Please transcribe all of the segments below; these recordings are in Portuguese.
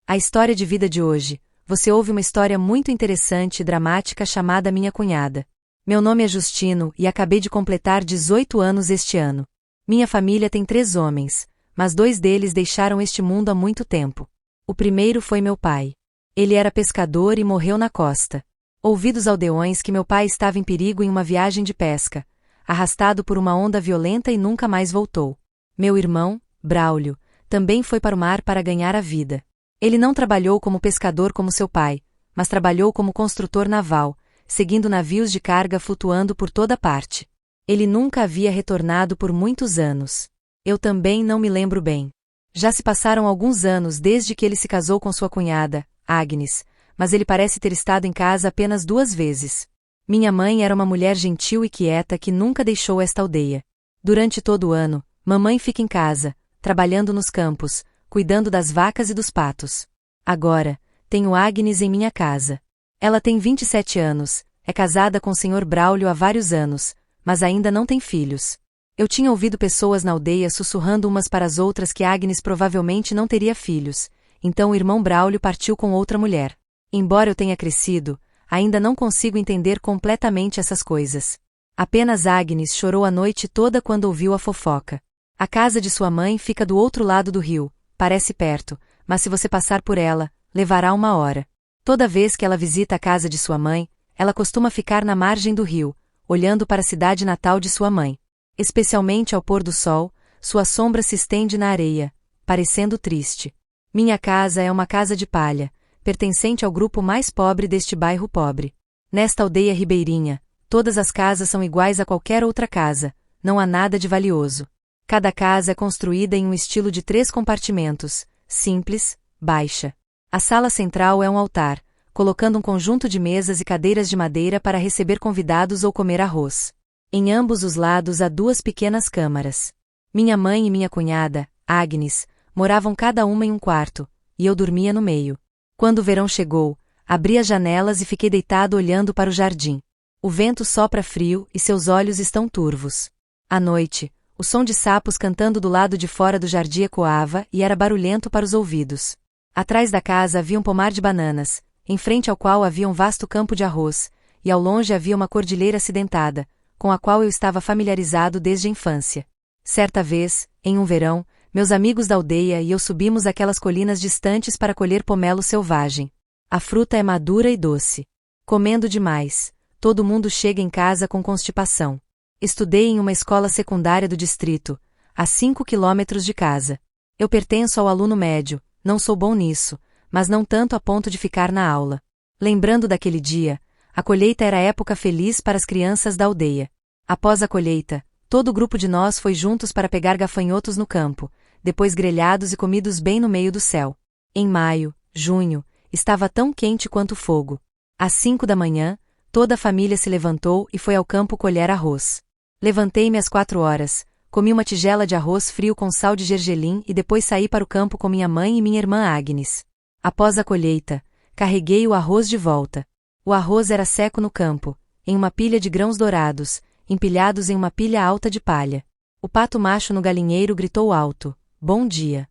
A história de vida de hoje, você ouve uma história muito interessante e dramática chamada Minha Cunhada. Meu nome é Justino e acabei de completar 18 anos este ano. Minha família tem 3 homens, mas 2 deles deixaram este mundo há muito tempo. O primeiro foi meu pai. Ele era pescador e morreu na costa. Ouvi dos aldeões que meu pai estava em perigo em uma viagem de pesca, arrastado por uma onda violenta e nunca mais voltou. Meu irmão, Braulio, também foi para o mar para ganhar a vida. Ele não trabalhou como pescador como seu pai, mas trabalhou como construtor naval, seguindo navios de carga flutuando por toda parte. Ele nunca havia retornado por muitos anos. Eu também não me lembro bem. Já se passaram alguns anos desde que ele se casou com sua cunhada, Agnes, mas ele parece ter estado em casa apenas 2 vezes. Minha mãe era uma mulher gentil e quieta que nunca deixou esta aldeia. Durante todo o ano, mamãe fica em casa, trabalhando nos campos, cuidando das vacas e dos patos. Agora, tenho Agnes em minha casa. Ela tem 27 anos, é casada com o Sr. Braulio há vários anos, mas ainda não tem filhos. Eu tinha ouvido pessoas na aldeia sussurrando umas para as outras que Agnes provavelmente não teria filhos, então o irmão Braulio partiu com outra mulher. Embora eu tenha crescido, ainda não consigo entender completamente essas coisas. Apenas Agnes chorou a noite toda quando ouviu a fofoca. A casa de sua mãe fica do outro lado do rio, parece perto, mas se você passar por ela, levará 1 hora. Toda vez que ela visita a casa de sua mãe, ela costuma ficar na margem do rio, olhando para a cidade natal de sua mãe. Especialmente ao pôr do sol, sua sombra se estende na areia, parecendo triste. Minha casa é uma casa de palha, pertencente ao grupo mais pobre deste bairro pobre. Nesta aldeia ribeirinha, todas as casas são iguais a qualquer outra casa, não há nada de valioso. Cada casa é construída em um estilo de 3 compartimentos, simples, baixa. A sala central é um altar, colocando um conjunto de mesas e cadeiras de madeira para receber convidados ou comer arroz. Em ambos os lados há 2 pequenas câmaras. Minha mãe e minha cunhada, Agnes, moravam cada uma em um quarto, e eu dormia no meio. Quando o verão chegou, abri as janelas e fiquei deitado olhando para o jardim. O vento sopra frio e seus olhos estão turvos. À noite, o som de sapos cantando do lado de fora do jardim ecoava e era barulhento para os ouvidos. Atrás da casa havia um pomar de bananas, em frente ao qual havia um vasto campo de arroz, e ao longe havia uma cordilheira acidentada, com a qual eu estava familiarizado desde a infância. Certa vez, em um verão, meus amigos da aldeia e eu subimos aquelas colinas distantes para colher pomelo selvagem. A fruta é madura e doce. Comendo demais, todo mundo chega em casa com constipação. Estudei em uma escola secundária do distrito, a 5 quilômetros de casa. Eu pertenço ao aluno médio, não sou bom nisso, mas não tanto a ponto de ficar na aula. Lembrando daquele dia, a colheita era época feliz para as crianças da aldeia. Após a colheita, todo o grupo de nós foi juntos para pegar gafanhotos no campo, depois grelhados e comidos bem no meio do céu. Em maio, junho, estava tão quente quanto fogo. Às 5 da manhã, toda a família se levantou e foi ao campo colher arroz. Levantei-me às 4 horas, comi uma tigela de arroz frio com sal de gergelim e depois saí para o campo com minha mãe e minha irmã Agnes. Após a colheita, carreguei o arroz de volta. O arroz era seco no campo, em uma pilha de grãos dourados, empilhados em uma pilha alta de palha. O pato macho no galinheiro gritou alto: "Bom dia!"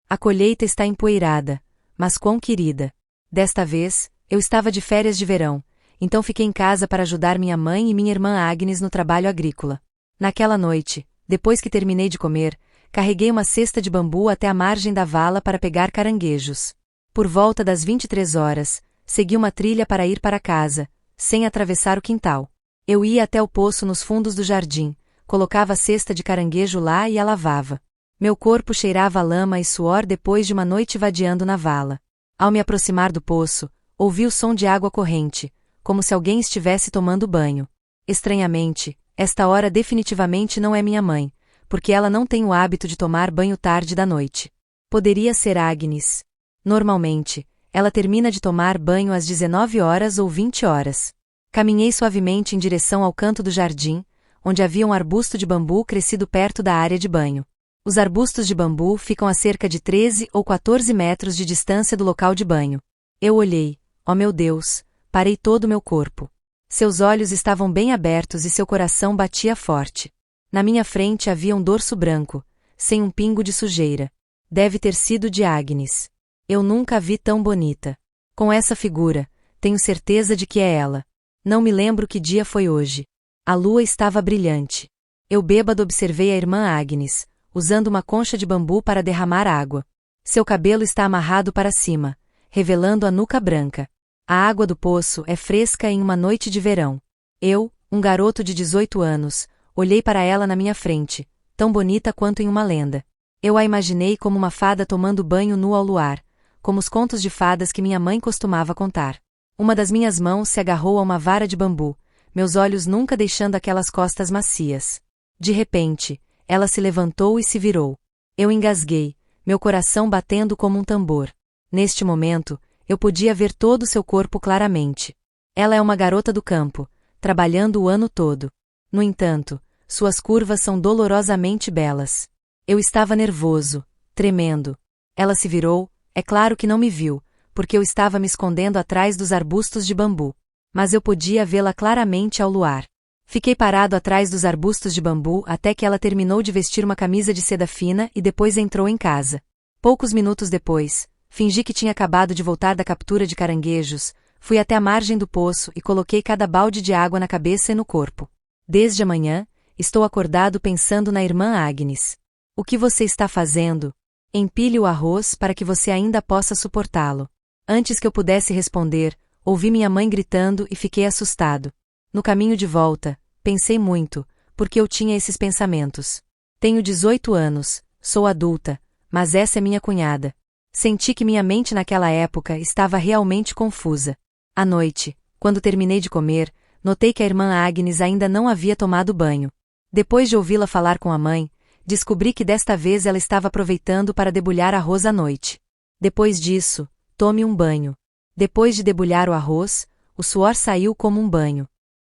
A colheita está empoeirada, mas quão querida. Desta vez, eu estava de férias de verão, então fiquei em casa para ajudar minha mãe e minha irmã Agnes no trabalho agrícola. Naquela noite, depois que terminei de comer, carreguei uma cesta de bambu até a margem da vala para pegar caranguejos. Por volta das 23 horas, segui uma trilha para ir para casa, sem atravessar o quintal. Eu ia até o poço nos fundos do jardim, colocava a cesta de caranguejo lá e a lavava. Meu corpo cheirava a lama e suor depois de uma noite vadiando na vala. Ao me aproximar do poço, ouvi o som de água corrente, como se alguém estivesse tomando banho. Estranhamente, esta hora definitivamente não é minha mãe, porque ela não tem o hábito de tomar banho tarde da noite. Poderia ser Agnes. Normalmente, ela termina de tomar banho às 19 horas ou 20 horas. Caminhei suavemente em direção ao canto do jardim, onde havia um arbusto de bambu crescido perto da área de banho. Os arbustos de bambu ficam a cerca de 13 ou 14 metros de distância do local de banho. Eu olhei, ó meu Deus, parei todo o meu corpo. Seus olhos estavam bem abertos e seu coração batia forte. Na minha frente havia um dorso branco, sem um pingo de sujeira. Deve ter sido de Agnes. Eu nunca a vi tão bonita. Com essa figura, tenho certeza de que é ela. Não me lembro que dia foi hoje. A lua estava brilhante. Eu bêbado observei a irmã Agnes, usando uma concha de bambu para derramar água. Seu cabelo está amarrado para cima, revelando a nuca branca. A água do poço é fresca em uma noite de verão. Eu, um garoto de 18 anos, olhei para ela na minha frente, tão bonita quanto em uma lenda. Eu a imaginei como uma fada tomando banho nua ao luar, como os contos de fadas que minha mãe costumava contar. Uma das minhas mãos se agarrou a uma vara de bambu, meus olhos nunca deixando aquelas costas macias. De repente, ela se levantou e se virou. Eu engasguei, meu coração batendo como um tambor. Neste momento, eu podia ver todo o seu corpo claramente. Ela é uma garota do campo, trabalhando o ano todo. No entanto, suas curvas são dolorosamente belas. Eu estava nervoso, tremendo. Ela se virou, é claro que não me viu, porque eu estava me escondendo atrás dos arbustos de bambu. Mas eu podia vê-la claramente ao luar. Fiquei parado atrás dos arbustos de bambu até que ela terminou de vestir uma camisa de seda fina e depois entrou em casa. Poucos minutos depois, fingi que tinha acabado de voltar da captura de caranguejos, fui até a margem do poço e coloquei cada balde de água na cabeça e no corpo. Desde a manhã, estou acordado pensando na irmã Agnes. O que você está fazendo? Empilhe o arroz para que você ainda possa suportá-lo. Antes que eu pudesse responder, ouvi minha mãe gritando e fiquei assustado. No caminho de volta, pensei muito, porque eu tinha esses pensamentos. Tenho 18 anos, sou adulta, mas essa é minha cunhada. Senti que minha mente naquela época estava realmente confusa. À noite, quando terminei de comer, notei que a irmã Agnes ainda não havia tomado banho. Depois de ouvi-la falar com a mãe, descobri que desta vez ela estava aproveitando para debulhar arroz à noite. Depois disso, tome um banho. Depois de debulhar o arroz, o suor saiu como um banho.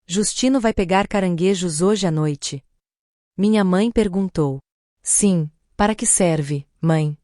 Justino vai pegar caranguejos hoje à noite? Minha mãe perguntou. Sim, para que serve, mãe?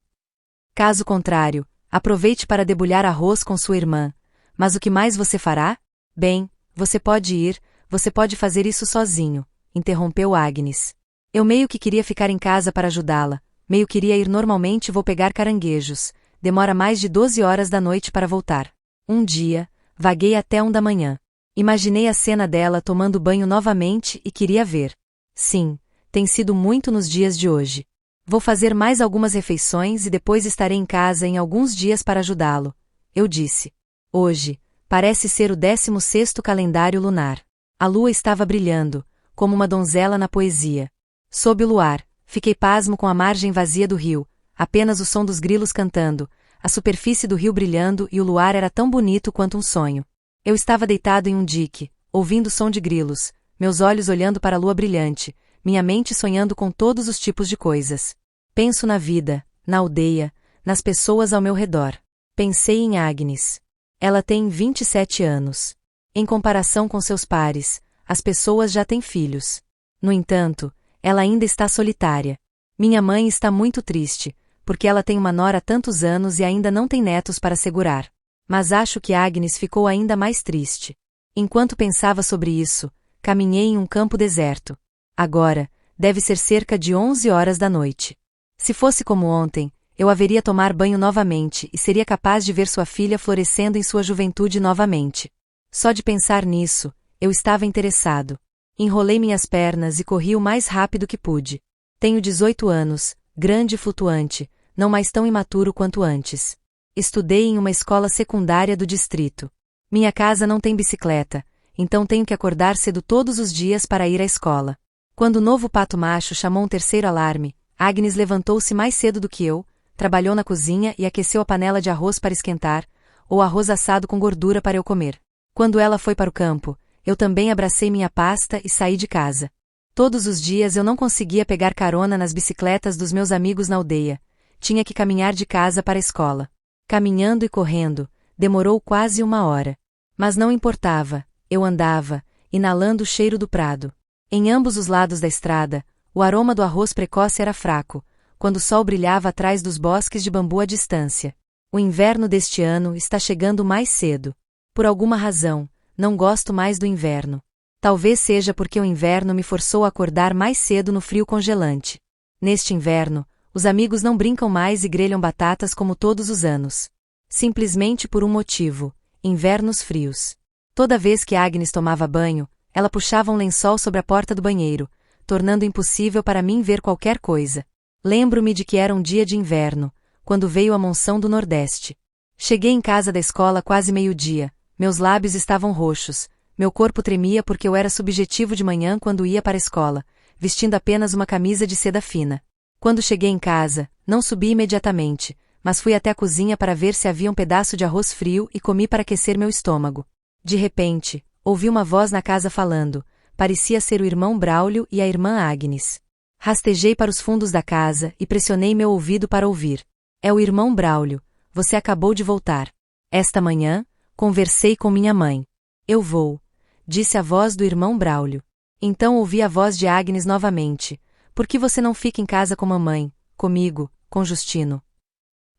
Caso contrário, aproveite para debulhar arroz com sua irmã. Mas o que mais você fará? Bem, você pode ir, você pode fazer isso sozinho, interrompeu Agnes. Eu meio que queria ficar em casa para ajudá-la, meio queria ir normalmente e vou pegar caranguejos, demora mais de 12 horas da noite para voltar. Um dia, vaguei até 1 da manhã. Imaginei a cena dela tomando banho novamente e queria ver. Sim, tem sido muito nos dias de hoje. Vou fazer mais algumas refeições e depois estarei em casa em alguns dias para ajudá-lo, eu disse. Hoje, parece ser o 16º calendário lunar. A lua estava brilhando, como uma donzela na poesia. Sob o luar, fiquei pasmo com a margem vazia do rio, apenas o som dos grilos cantando, a superfície do rio brilhando e o luar era tão bonito quanto um sonho. Eu estava deitado em um dique, ouvindo o som de grilos, meus olhos olhando para a lua brilhante, minha mente sonhando com todos os tipos de coisas. Penso na vida, na aldeia, nas pessoas ao meu redor. Pensei em Agnes. Ela tem 27 anos. Em comparação com seus pares, as pessoas já têm filhos. No entanto, ela ainda está solitária. Minha mãe está muito triste, porque ela tem uma nora há tantos anos e ainda não tem netos para segurar. Mas acho que Agnes ficou ainda mais triste. Enquanto pensava sobre isso, caminhei em um campo deserto. Agora, deve ser cerca de 11 horas da noite. Se fosse como ontem, eu a veria tomar banho novamente e seria capaz de ver sua filha florescendo em sua juventude novamente. Só de pensar nisso, eu estava interessado. Enrolei minhas pernas e corri o mais rápido que pude. Tenho 18 anos, grande e flutuante, não mais tão imaturo quanto antes. Estudei em uma escola secundária do distrito. Minha casa não tem bicicleta, então tenho que acordar cedo todos os dias para ir à escola. Quando o novo pato macho chamou um terceiro alarme, Agnes levantou-se mais cedo do que eu, trabalhou na cozinha e aqueceu a panela de arroz para esquentar, ou arroz assado com gordura para eu comer. Quando ela foi para o campo, eu também abracei minha pasta e saí de casa. Todos os dias eu não conseguia pegar carona nas bicicletas dos meus amigos na aldeia. Tinha que caminhar de casa para a escola. Caminhando e correndo, demorou quase 1 hora. Mas não importava, eu andava, inalando o cheiro do prado. Em ambos os lados da estrada, o aroma do arroz precoce era fraco, quando o sol brilhava atrás dos bosques de bambu à distância. O inverno deste ano está chegando mais cedo. Por alguma razão, não gosto mais do inverno. Talvez seja porque o inverno me forçou a acordar mais cedo no frio congelante. Neste inverno, Os amigos não brincam mais e grelham batatas como todos os anos. Simplesmente por um motivo: invernos frios. Toda vez que Agnes tomava banho, ela puxava um lençol sobre a porta do banheiro, tornando impossível para mim ver qualquer coisa. Lembro-me de que era um dia de inverno, quando veio a monção do Nordeste. Cheguei em casa da escola quase meio-dia, meus lábios estavam roxos, meu corpo tremia porque eu era subjetivo de manhã quando ia para a escola, vestindo apenas uma camisa de seda fina. Quando cheguei em casa, não subi imediatamente, mas fui até a cozinha para ver se havia um pedaço de arroz frio e comi para aquecer meu estômago. De repente, ouvi uma voz na casa falando, parecia ser o irmão Braulio e a irmã Agnes. Rastejei para os fundos da casa e pressionei meu ouvido para ouvir. É o irmão Braulio, você acabou de voltar. Esta manhã, conversei com minha mãe. Eu vou, disse a voz do irmão Braulio. Então ouvi a voz de Agnes novamente. Por que você não fica em casa com mamãe, comigo, com Justino?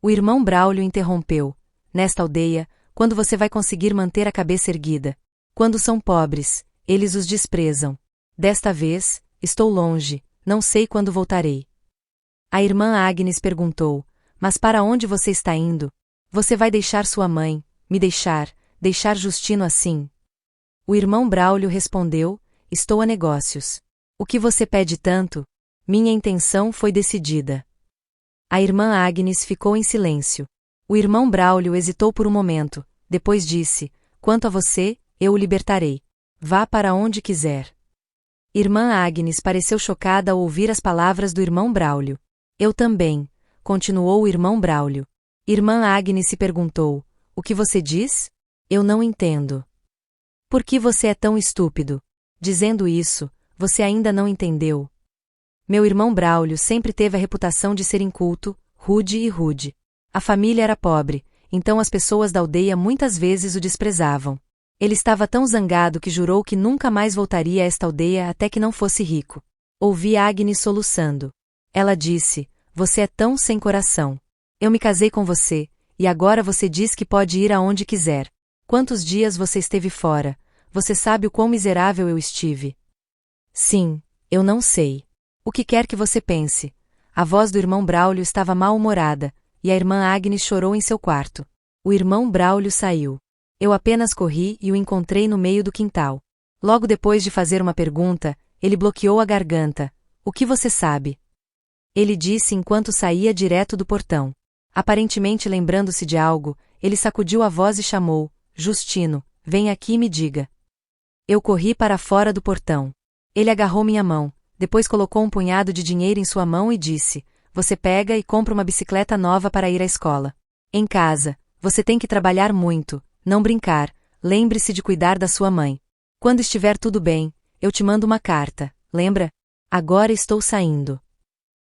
O irmão Braulio interrompeu. Nesta aldeia, quando você vai conseguir manter a cabeça erguida? Quando são pobres, eles os desprezam. Desta vez, estou longe, não sei quando voltarei. A irmã Agnes perguntou, mas para onde você está indo? Você vai deixar sua mãe, me deixar Justino assim? O irmão Braulio respondeu, estou a negócios. O que você pede tanto? Minha intenção foi decidida. A irmã Agnes ficou em silêncio. O irmão Braulio hesitou por um momento, depois disse, quanto a você, eu o libertarei. Vá para onde quiser. Irmã Agnes pareceu chocada ao ouvir as palavras do irmão Braulio. Eu também, continuou o irmão Braulio. Irmã Agnes se perguntou, o que você diz? Eu não entendo. Por que você é tão estúpido? Dizendo isso, você ainda não entendeu. Meu irmão Braulio sempre teve a reputação de ser inculto, rude. A família era pobre, então as pessoas da aldeia muitas vezes o desprezavam. Ele estava tão zangado que jurou que nunca mais voltaria a esta aldeia até que não fosse rico. Ouvi Agnes soluçando. Ela disse, você é tão sem coração. Eu me casei com você, e agora você diz que pode ir aonde quiser. Quantos dias você esteve fora? Você sabe o quão miserável eu estive? Sim, eu não sei. O que quer que você pense. A voz do irmão Braulio estava mal-humorada, e a irmã Agnes chorou em seu quarto. O irmão Braulio saiu. Eu apenas corri e o encontrei no meio do quintal. Logo depois de fazer uma pergunta, ele bloqueou a garganta. O que você sabe? Ele disse enquanto saía direto do portão. Aparentemente lembrando-se de algo, ele sacudiu a voz e chamou, Justino, vem aqui e me diga. Eu corri para fora do portão. Ele agarrou minha mão. Depois colocou um punhado de dinheiro em sua mão e disse, você pega e compra uma bicicleta nova para ir à escola. Em casa, você tem que trabalhar muito, não brincar, lembre-se de cuidar da sua mãe. Quando estiver tudo bem, eu te mando uma carta, lembra? Agora estou saindo.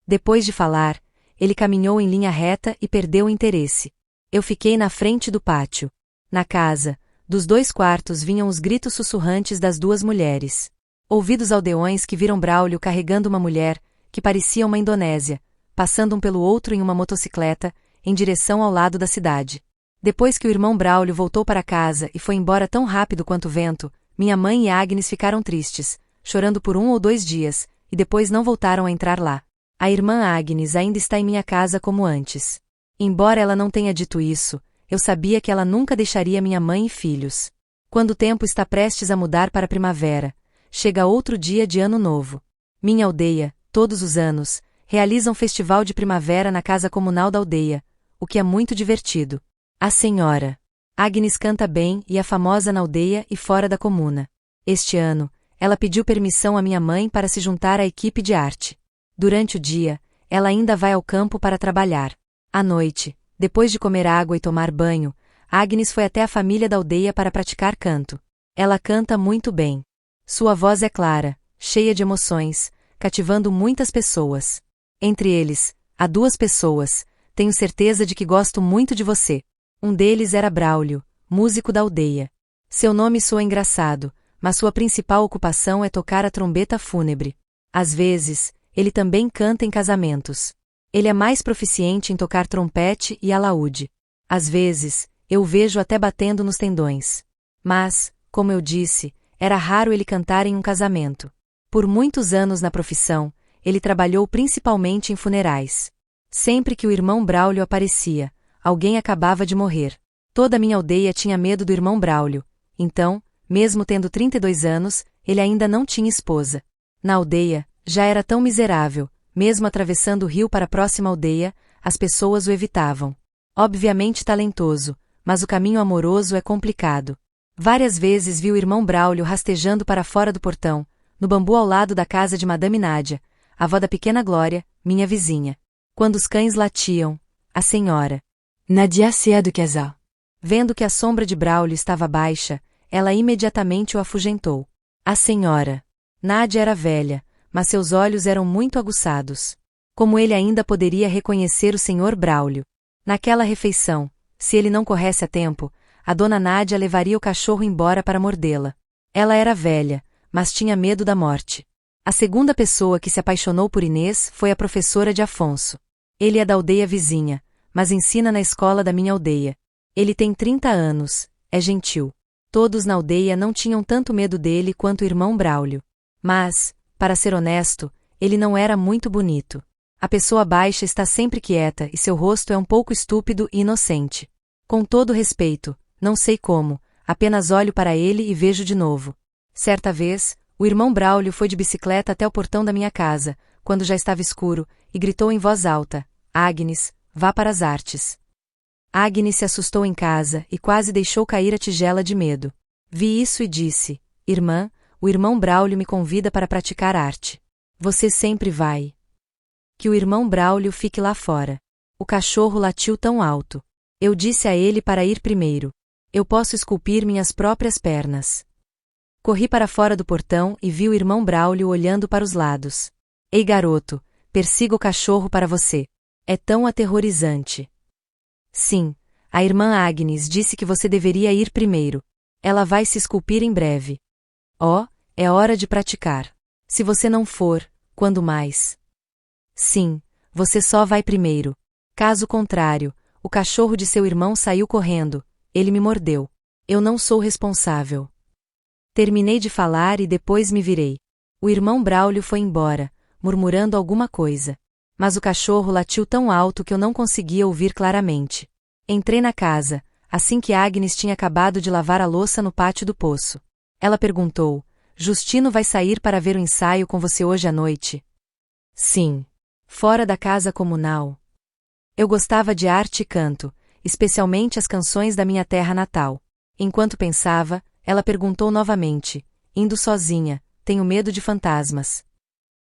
Depois de falar, ele caminhou em linha reta e perdeu o interesse. Eu fiquei na frente do pátio. Na casa, dos 2 quartos vinham os gritos sussurrantes das 2 mulheres. Ouvi dos aldeões que viram Braulio carregando uma mulher, que parecia uma indonésia, passando um pelo outro em uma motocicleta, em direção ao lado da cidade. Depois que o irmão Braulio voltou para casa e foi embora tão rápido quanto o vento, minha mãe e Agnes ficaram tristes, chorando por 1 ou 2 dias, e depois não voltaram a entrar lá. A irmã Agnes ainda está em minha casa como antes. Embora ela não tenha dito isso, eu sabia que ela nunca deixaria minha mãe e filhos. Quando o tempo está prestes a mudar para a primavera, chega outro dia de ano novo. Minha aldeia, todos os anos, realiza um festival de primavera na casa comunal da aldeia, o que é muito divertido. A senhora Agnes canta bem e é famosa na aldeia e fora da comuna. Este ano, ela pediu permissão à minha mãe para se juntar à equipe de arte. Durante o dia, ela ainda vai ao campo para trabalhar. À noite, depois de comer água e tomar banho, Agnes foi até a família da aldeia para praticar canto. Ela canta muito bem. Sua voz é clara, cheia de emoções, cativando muitas pessoas. Entre eles, há 2 pessoas, tenho certeza de que gosto muito de você. Um deles era Braulio, músico da aldeia. Seu nome soa engraçado, mas sua principal ocupação é tocar a trombeta fúnebre. Às vezes, ele também canta em casamentos. Ele é mais proficiente em tocar trompete e alaúde. Às vezes, eu o vejo até batendo nos tendões. Mas, como eu disse, era raro ele cantar em um casamento. Por muitos anos na profissão, ele trabalhou principalmente em funerais. Sempre que o irmão Braulio aparecia, alguém acabava de morrer. Toda a minha aldeia tinha medo do irmão Braulio. Então, mesmo tendo 32 anos, ele ainda não tinha esposa. Na aldeia, já era tão miserável, mesmo atravessando o rio para a próxima aldeia, as pessoas o evitavam. Obviamente talentoso, mas o caminho amoroso é complicado. Várias vezes vi o irmão Braulio rastejando para fora do portão, no bambu ao lado da casa de Madame Nádia, avó da pequena Glória, minha vizinha. Quando os cães latiam, a senhora Nadia saía de casa. Vendo que a sombra de Braulio estava baixa, ela imediatamente o afugentou. A senhora Nádia era velha, mas seus olhos eram muito aguçados. Como ele ainda poderia reconhecer o senhor Braulio? Naquela refeição, se ele não corresse a tempo, a dona Nádia levaria o cachorro embora para mordê-la. Ela era velha, mas tinha medo da morte. A segunda pessoa que se apaixonou por Inês foi a professora de Afonso. Ele é da aldeia vizinha, mas ensina na escola da minha aldeia. Ele tem 30 anos, é gentil. Todos na aldeia não tinham tanto medo dele quanto o irmão Braulio. Mas, para ser honesto, ele não era muito bonito. A pessoa baixa está sempre quieta e seu rosto é um pouco estúpido e inocente. Com todo respeito, não sei como, apenas olho para ele e vejo de novo. Certa vez, o irmão Braulio foi de bicicleta até o portão da minha casa, quando já estava escuro, e gritou em voz alta: Agnes, vá para as artes. Agnes se assustou em casa e quase deixou cair a tigela de medo. Vi isso e disse: Irmã, o irmão Braulio me convida para praticar arte. Você sempre vai. Que o irmão Braulio fique lá fora. O cachorro latiu tão alto. Eu disse a ele para ir primeiro. Eu posso esculpir minhas próprias pernas. Corri para fora do portão e vi o irmão Braulio olhando para os lados. Ei garoto, persiga o cachorro para você. É tão aterrorizante. Sim, a irmã Agnes disse que você deveria ir primeiro. Ela vai se esculpir em breve. Oh, é hora de praticar. Se você não for, quando mais? Sim, você só vai primeiro. Caso contrário, o cachorro de seu irmão saiu correndo, ele me mordeu. Eu não sou responsável. Terminei de falar e depois me virei. O irmão Braulio foi embora, murmurando alguma coisa. Mas o cachorro latiu tão alto que eu não conseguia ouvir claramente. Entrei na casa, assim que Agnes tinha acabado de lavar a louça no pátio do poço. Ela perguntou: Justino vai sair para ver o ensaio com você hoje à noite? Sim. Fora da casa comunal. Eu gostava de arte e canto, especialmente as canções da minha terra natal. Enquanto pensava, ela perguntou novamente: Indo sozinha, tenho medo de fantasmas.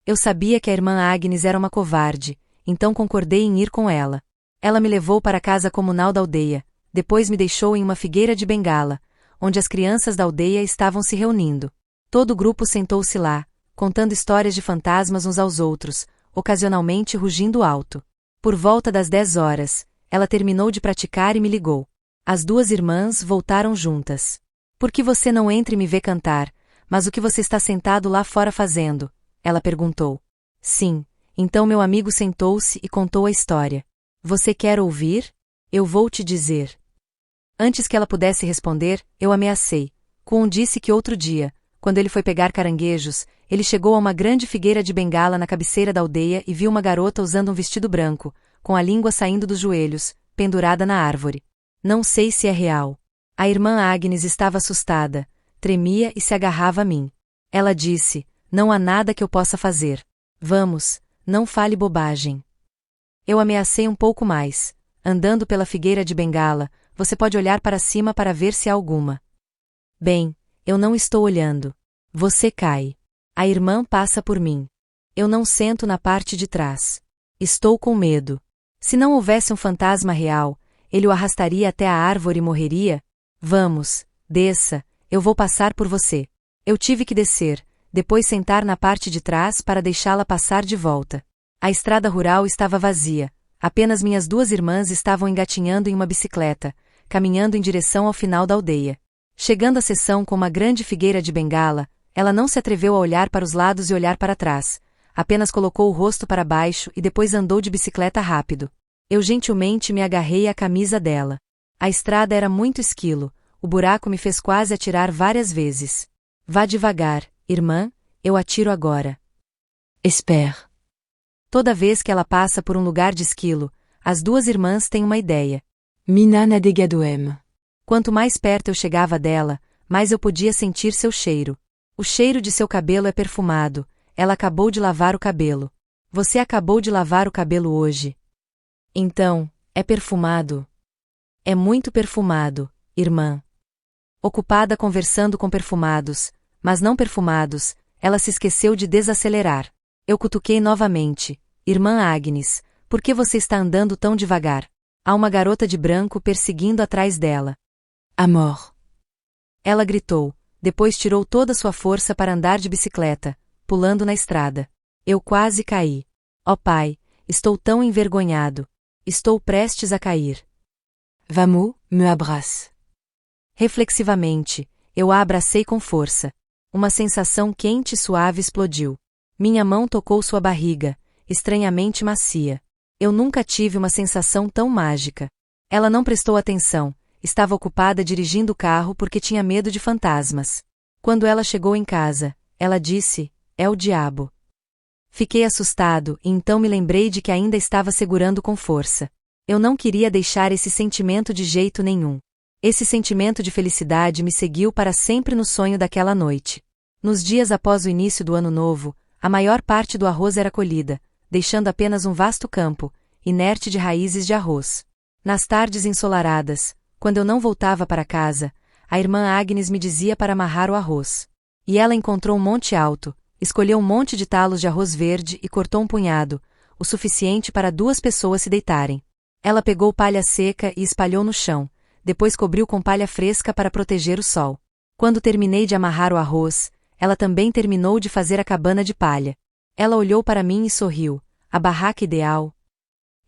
Eu sabia que a irmã Agnes era uma covarde, então concordei em ir com ela. Ela me levou para a casa comunal da aldeia, depois me deixou em uma figueira de bengala, onde as crianças da aldeia estavam se reunindo. Todo o grupo sentou-se lá, contando histórias de fantasmas uns aos outros, ocasionalmente rugindo alto. Por volta das 10 horas, ela terminou de praticar e me ligou. As duas irmãs voltaram juntas. Por que você não entra e me vê cantar, mas o que você está sentado lá fora fazendo? Ela perguntou. Sim, então meu amigo sentou-se e contou a história. Você quer ouvir? Eu vou te dizer. Antes que ela pudesse responder, eu ameacei. Kuhn disse que outro dia, quando ele foi pegar caranguejos, ele chegou a uma grande figueira de bengala na cabeceira da aldeia e viu uma garota usando um vestido branco, com a língua saindo dos joelhos, pendurada na árvore. Não sei se é real. A irmã Agnes estava assustada, tremia e se agarrava a mim. Ela disse: Não há nada que eu possa fazer. Vamos, não fale bobagem. Eu ameacei um pouco mais. Andando pela figueira de bengala, você pode olhar para cima para ver se há alguma. Bem, eu não estou olhando. Você cai. A irmã passa por mim. Eu não sento na parte de trás. Estou com medo. Se não houvesse um fantasma real, ele o arrastaria até a árvore e morreria? Vamos, desça, eu vou passar por você. Eu tive que descer, depois sentar na parte de trás para deixá-la passar de volta. A estrada rural estava vazia, apenas minhas duas irmãs estavam engatinhando em uma bicicleta, caminhando em direção ao final da aldeia. Chegando à seção com uma grande figueira de bengala, ela não se atreveu a olhar para os lados e olhar para trás, apenas colocou o rosto para baixo e depois andou de bicicleta rápido. Eu gentilmente me agarrei à camisa dela. A estrada era muito esquilo, o buraco me fez quase atirar várias vezes. Vá devagar, irmã, eu atiro agora. Espère. Toda vez que ela passa por um lugar de esquilo, as duas irmãs têm uma ideia. Mina nadegadoem. Quanto mais perto eu chegava dela, mais eu podia sentir seu cheiro. O cheiro de seu cabelo é perfumado. Ela acabou de lavar o cabelo. Você acabou de lavar o cabelo hoje. Então, é perfumado. É muito perfumado, irmã. Ocupada conversando com perfumados, mas não perfumados, ela se esqueceu de desacelerar. Eu cutuquei novamente. Irmã Agnes, por que você está andando tão devagar? Há uma garota de branco perseguindo atrás dela. Amor. Ela gritou, depois tirou toda sua força para andar de bicicleta, pulando na estrada. Eu quase caí. Ó pai, estou tão envergonhado. Estou prestes a cair. Vamos, me abrace. Reflexivamente, eu a abracei com força. Uma sensação quente e suave explodiu. Minha mão tocou sua barriga, estranhamente macia. Eu nunca tive uma sensação tão mágica. Ela não prestou atenção, estava ocupada dirigindo o carro porque tinha medo de fantasmas. Quando ela chegou em casa, ela disse, é o diabo. Fiquei assustado e então me lembrei de que ainda estava segurando com força. Eu não queria deixar esse sentimento de jeito nenhum. Esse sentimento de felicidade me seguiu para sempre no sonho daquela noite. Nos dias após o início do ano novo, a maior parte do arroz era colhida, deixando apenas um vasto campo, inerte de raízes de arroz. Nas tardes ensolaradas, quando eu não voltava para casa, a irmã Agnes me dizia para amarrar o arroz. E ela encontrou um monte alto, escolheu um monte de talos de arroz verde e cortou um punhado, o suficiente para 2 pessoas se deitarem. Ela pegou palha seca e espalhou no chão, depois cobriu com palha fresca para proteger o sol. Quando terminei de amarrar o arroz, ela também terminou de fazer a cabana de palha. Ela olhou para mim e sorriu. A barraca ideal.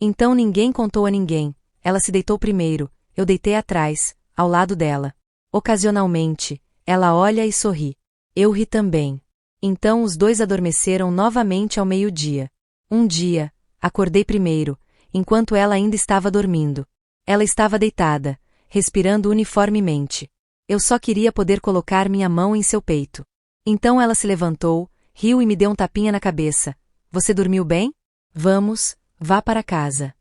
Então ninguém contou a ninguém. Ela se deitou primeiro, eu deitei atrás, ao lado dela. Ocasionalmente, ela olha e sorri. Eu ri também. Então os dois adormeceram novamente ao meio-dia. Um dia, acordei primeiro, enquanto ela ainda estava dormindo. Ela estava deitada, respirando uniformemente. Eu só queria poder colocar minha mão em seu peito. Então ela se levantou, riu e me deu um tapinha na cabeça. Você dormiu bem? Vamos, vá para casa.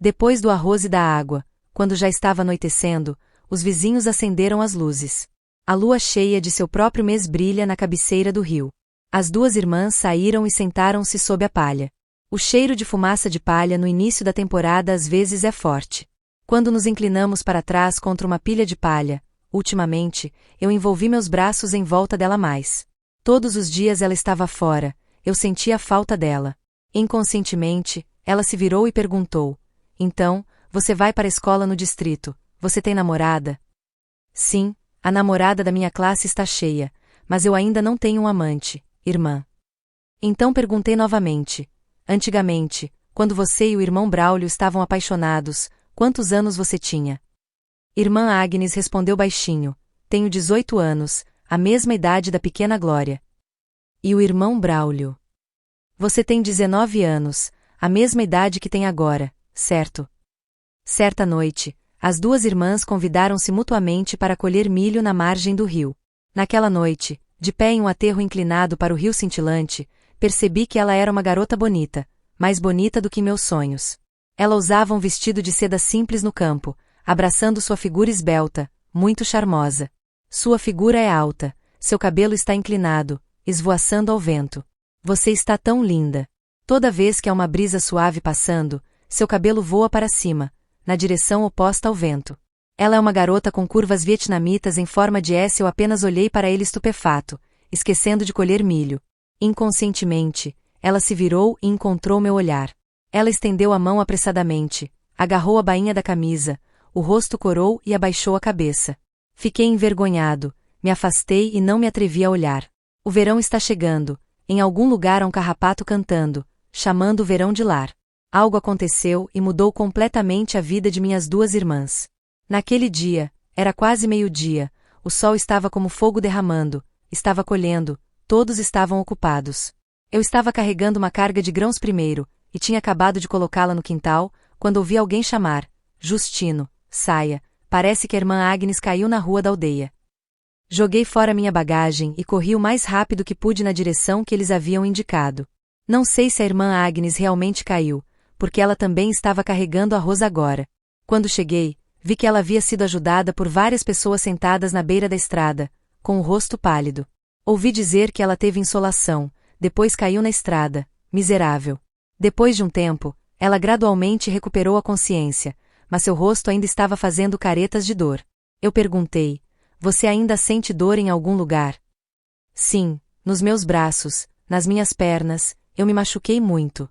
Depois do arroz e da água, quando já estava anoitecendo, os vizinhos acenderam as luzes. A lua cheia de seu próprio mês brilha na cabeceira do rio. As 2 irmãs saíram e sentaram-se sob a palha. O cheiro de fumaça de palha no início da temporada às vezes é forte. Quando nos inclinamos para trás contra uma pilha de palha, ultimamente, eu envolvi meus braços em volta dela mais. Todos os dias ela estava fora, eu sentia a falta dela. Inconscientemente, ela se virou e perguntou, então, você vai para a escola no distrito, você tem namorada? Sim, a namorada da minha classe está cheia, mas eu ainda não tenho um amante, irmã. Então perguntei novamente, antigamente, quando você e o irmão Braulio estavam apaixonados, quantos anos você tinha? Irmã Agnes respondeu baixinho, tenho 18 anos, a mesma idade da pequena Glória. E o irmão Braulio? Você tem 19 anos, a mesma idade que tem agora, certo? Certa noite, as 2 irmãs convidaram-se mutuamente para colher milho na margem do rio. Naquela noite, de pé em um aterro inclinado para o rio cintilante, percebi que ela era uma garota bonita, mais bonita do que meus sonhos. Ela usava um vestido de seda simples no campo, abraçando sua figura esbelta, muito charmosa. Sua figura é alta, seu cabelo está inclinado, esvoaçando ao vento. Você está tão linda. Toda vez que há uma brisa suave passando, seu cabelo voa para cima, na direção oposta ao vento. Ela é uma garota com curvas vietnamitas em forma de S. Eu apenas olhei para ele estupefato, esquecendo de colher milho. Inconscientemente, ela se virou e encontrou meu olhar. Ela estendeu a mão apressadamente, agarrou a bainha da camisa, o rosto corou e abaixou a cabeça. Fiquei envergonhado, me afastei e não me atrevi a olhar. O verão está chegando, em algum lugar há um carrapato cantando, chamando o verão de lar. Algo aconteceu e mudou completamente a vida de minhas 2 irmãs. Naquele dia, era quase meio-dia, o sol estava como fogo derramando, estava colhendo, todos estavam ocupados. Eu estava carregando uma carga de grãos primeiro, e tinha acabado de colocá-la no quintal, quando ouvi alguém chamar, Justino, saia, parece que a irmã Agnes caiu na rua da aldeia. Joguei fora minha bagagem e corri o mais rápido que pude na direção que eles haviam indicado. Não sei se a irmã Agnes realmente caiu, porque ela também estava carregando arroz agora. Quando cheguei, vi que ela havia sido ajudada por várias pessoas sentadas na beira da estrada, com o rosto pálido. Ouvi dizer que ela teve insolação, depois caiu na estrada, miserável. Depois de um tempo, ela gradualmente recuperou a consciência, mas seu rosto ainda estava fazendo caretas de dor. Eu perguntei: você ainda sente dor em algum lugar? Sim, nos meus braços, nas minhas pernas, eu me machuquei muito.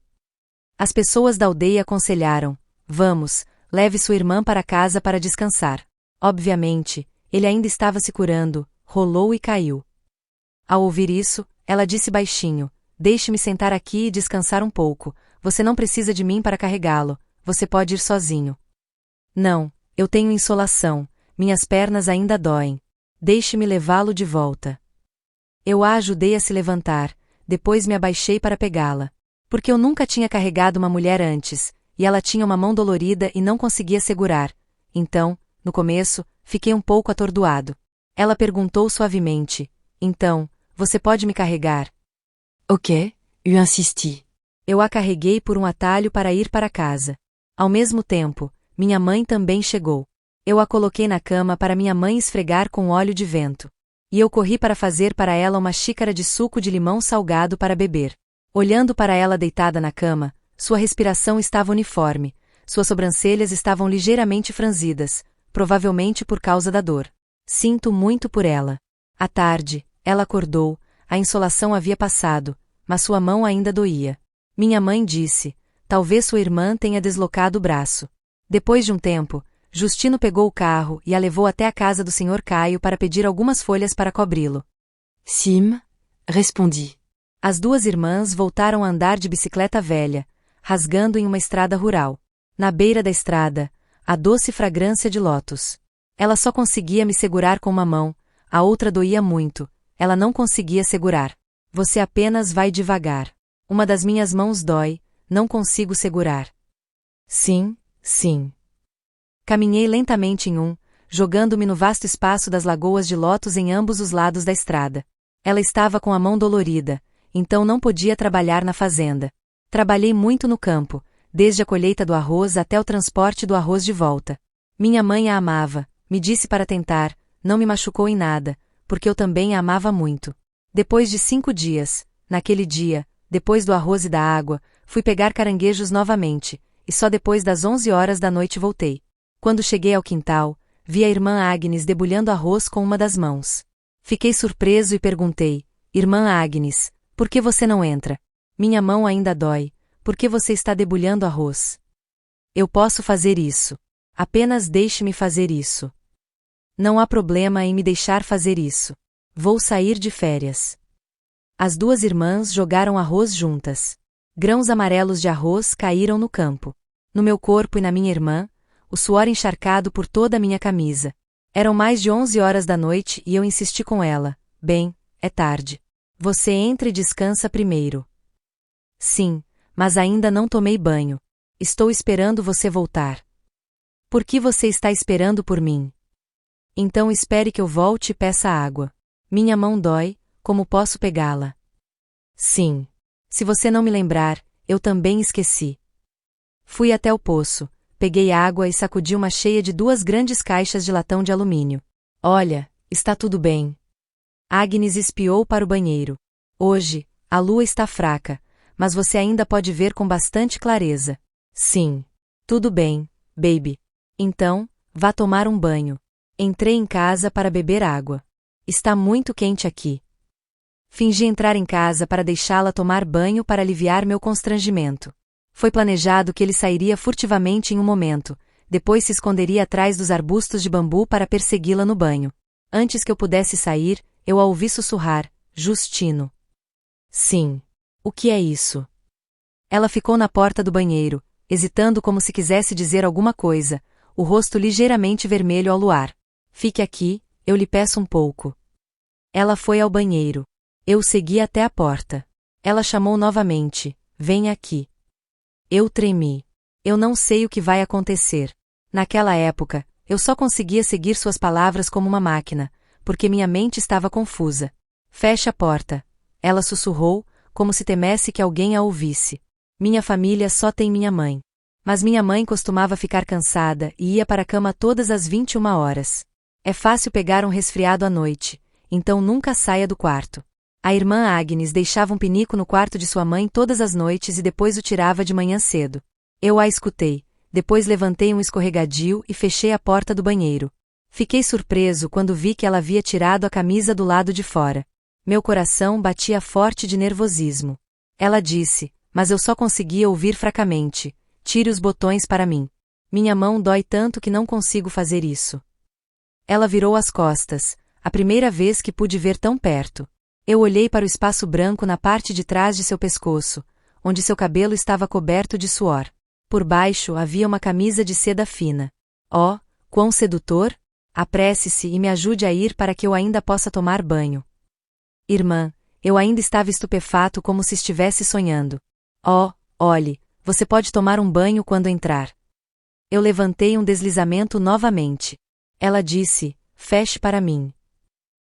As pessoas da aldeia aconselharam: vamos, leve sua irmã para casa para descansar. Obviamente, ele ainda estava se curando, rolou e caiu. Ao ouvir isso, ela disse baixinho: deixe-me sentar aqui e descansar um pouco, você não precisa de mim para carregá-lo, você pode ir sozinho. Não, eu tenho insolação, minhas pernas ainda doem. Deixe-me levá-lo de volta. Eu a ajudei a se levantar, depois me abaixei para pegá-la. Porque eu nunca tinha carregado uma mulher antes, e ela tinha uma mão dolorida e não conseguia segurar. Então, no começo, fiquei um pouco atordoado. Ela perguntou suavemente: então, você pode me carregar? Ok, eu insisti. Eu a carreguei por um atalho para ir para casa. Ao mesmo tempo, minha mãe também chegou. Eu a coloquei na cama para minha mãe esfregar com óleo de vento. E eu corri para fazer para ela uma xícara de suco de limão salgado para beber. Olhando para ela deitada na cama, sua respiração estava uniforme, suas sobrancelhas estavam ligeiramente franzidas, provavelmente por causa da dor. Sinto muito por ela. À tarde, ela acordou, a insolação havia passado, mas sua mão ainda doía. Minha mãe disse: talvez sua irmã tenha deslocado o braço. Depois de um tempo, Justino pegou o carro e a levou até a casa do Sr. Caio para pedir algumas folhas para cobri-lo. Sim, respondi. As duas irmãs voltaram a andar de bicicleta velha, rasgando em uma estrada rural. Na beira da estrada, a doce fragrância de lótus. Ela só conseguia me segurar com uma mão, a outra doía muito, ela não conseguia segurar. Você apenas vai devagar. Uma das minhas mãos dói, não consigo segurar. Sim, sim. Caminhei lentamente jogando-me no vasto espaço das lagoas de lótus em ambos os lados da estrada. Ela estava com a mão dolorida, então não podia trabalhar na fazenda. Trabalhei muito no campo, desde a colheita do arroz até o transporte do arroz de volta. Minha mãe a amava, me disse para tentar, não me machucou em nada, porque eu também a amava muito. Depois de 5 dias, naquele dia, depois do arroz e da água, fui pegar caranguejos novamente, e só depois das 11 horas da noite voltei. Quando cheguei ao quintal, vi a irmã Agnes debulhando arroz com uma das mãos. Fiquei surpreso e perguntei: irmã Agnes, por que você não entra? Minha mão ainda dói, por que você está debulhando arroz? Eu posso fazer isso. Apenas deixe-me fazer isso. Não há problema em me deixar fazer isso. Vou sair de férias. As duas irmãs jogaram arroz juntas. Grãos amarelos de arroz caíram no campo. No meu corpo e na minha irmã, o suor encharcado por toda a minha camisa. Eram mais de 11 horas da noite e eu insisti com ela: bem, é tarde. Você entra e descansa primeiro. Sim, mas ainda não tomei banho. Estou esperando você voltar. Por que você está esperando por mim? Então espere que eu volte e peça água. Minha mão dói, como posso pegá-la? Sim. Se você não me lembrar, eu também esqueci. Fui até o poço, peguei água e sacudi uma cheia de 2 grandes caixas de latão de alumínio. Olha, está tudo bem. Agnes espiou para o banheiro. Hoje, a lua está fraca, mas você ainda pode ver com bastante clareza. Sim. Tudo bem, baby. Então, vá tomar um banho. Entrei em casa para beber água. Está muito quente aqui. Fingi entrar em casa para deixá-la tomar banho para aliviar meu constrangimento. Foi planejado que ele sairia furtivamente em um momento, depois se esconderia atrás dos arbustos de bambu para persegui-la no banho. Antes que eu pudesse sair, eu a ouvi sussurrar: Justino. Sim. O que é isso? Ela ficou na porta do banheiro, hesitando como se quisesse dizer alguma coisa, o rosto ligeiramente vermelho ao luar. Fique aqui, eu lhe peço um pouco. Ela foi ao banheiro. Eu segui até a porta. Ela chamou novamente: venha aqui. Eu tremi. Eu não sei o que vai acontecer. Naquela época, eu só conseguia seguir suas palavras como uma máquina, porque minha mente estava confusa. Feche a porta. Ela sussurrou, como se temesse que alguém a ouvisse. Minha família só tem minha mãe. Mas minha mãe costumava ficar cansada e ia para a cama todas as 21 horas. É fácil pegar um resfriado à noite, então nunca saia do quarto. A irmã Agnes deixava um pinico no quarto de sua mãe todas as noites e depois o tirava de manhã cedo. Eu a escutei, depois levantei um escorregadio e fechei a porta do banheiro. Fiquei surpreso quando vi que ela havia tirado a camisa do lado de fora. Meu coração batia forte de nervosismo. Ela disse, mas eu só conseguia ouvir fracamente: tire os botões para mim. Minha mão dói tanto que não consigo fazer isso. Ela virou as costas, a primeira vez que pude ver tão perto. Eu olhei para o espaço branco na parte de trás de seu pescoço, onde seu cabelo estava coberto de suor. Por baixo havia uma camisa de seda fina. Oh, quão sedutor! Apresse-se e me ajude a ir para que eu ainda possa tomar banho. Irmã, eu ainda estava estupefato como se estivesse sonhando. Oh, olhe, você pode tomar um banho quando entrar. Eu levantei um deslizamento novamente. Ela disse, feche para mim.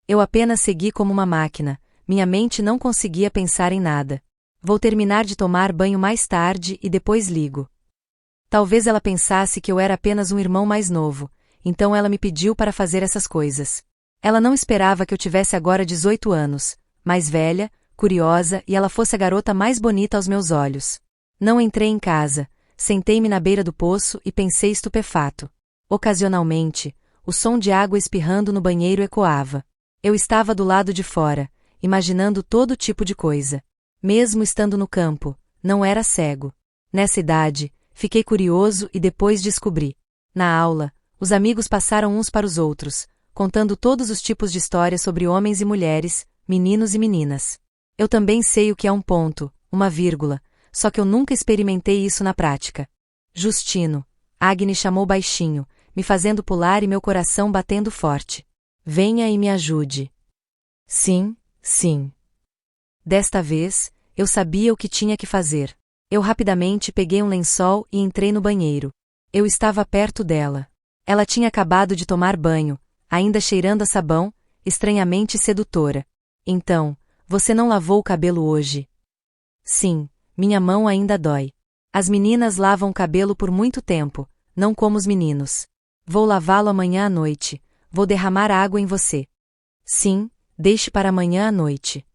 Eu apenas segui como uma máquina, minha mente não conseguia pensar em nada. Vou terminar de tomar banho mais tarde e depois ligo. Talvez ela pensasse que eu era apenas um irmão mais novo, então ela me pediu para fazer essas coisas. Ela não esperava que eu tivesse agora 18 anos, mais velha, curiosa e ela fosse a garota mais bonita aos meus olhos. Não entrei em casa, sentei-me na beira do poço e pensei estupefato. Ocasionalmente, o som de água espirrando no banheiro ecoava. Eu estava do lado de fora, imaginando todo tipo de coisa. Mesmo estando no campo, não era cego. Nessa idade, fiquei curioso e depois descobri. Na aula, os amigos passaram uns para os outros, contando todos os tipos de histórias sobre homens e mulheres, meninos e meninas. Eu também sei o que é um ponto, uma vírgula, só que eu nunca experimentei isso na prática. Justino, Agnes chamou baixinho, me fazendo pular e meu coração batendo forte. Venha e me ajude. Sim, sim. Desta vez, eu sabia o que tinha que fazer. Eu rapidamente peguei um lençol e entrei no banheiro. Eu estava perto dela. Ela tinha acabado de tomar banho, ainda cheirando a sabão, estranhamente sedutora. Então, você não lavou o cabelo hoje? Sim, minha mão ainda dói. As meninas lavam o cabelo por muito tempo, não como os meninos. Vou lavá-lo amanhã à noite, vou derramar água em você. Sim, deixe para amanhã à noite.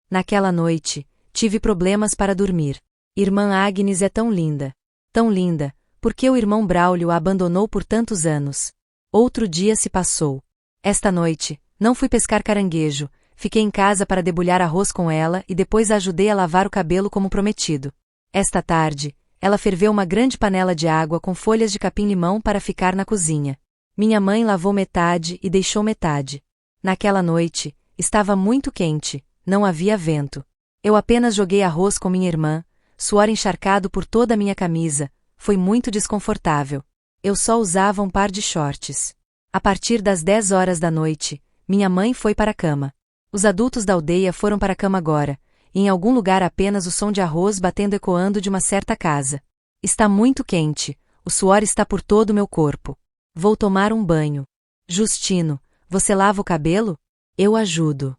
Naquela noite, tive problemas para dormir. Irmã Agnes é tão linda. Tão linda, porque o irmão Braulio a abandonou por tantos anos. Outro dia se passou. Esta noite, não fui pescar caranguejo, fiquei em casa para debulhar arroz com ela e depois a ajudei a lavar o cabelo como prometido. Esta tarde, ela ferveu uma grande panela de água com folhas de capim-limão para ficar na cozinha. Minha mãe lavou metade e deixou metade. Naquela noite, estava muito quente, não havia vento. Eu apenas joguei arroz com minha irmã, suor encharcado por toda a minha camisa, foi muito desconfortável. Eu só usava um par de shorts. A partir das 10 horas da noite, minha mãe foi para a cama. Os adultos da aldeia foram para a cama agora, e em algum lugar apenas o som de arroz batendo ecoando de uma certa casa. Está muito quente, o suor está por todo o meu corpo. Vou tomar um banho. Justino, você lava o cabelo? Eu ajudo.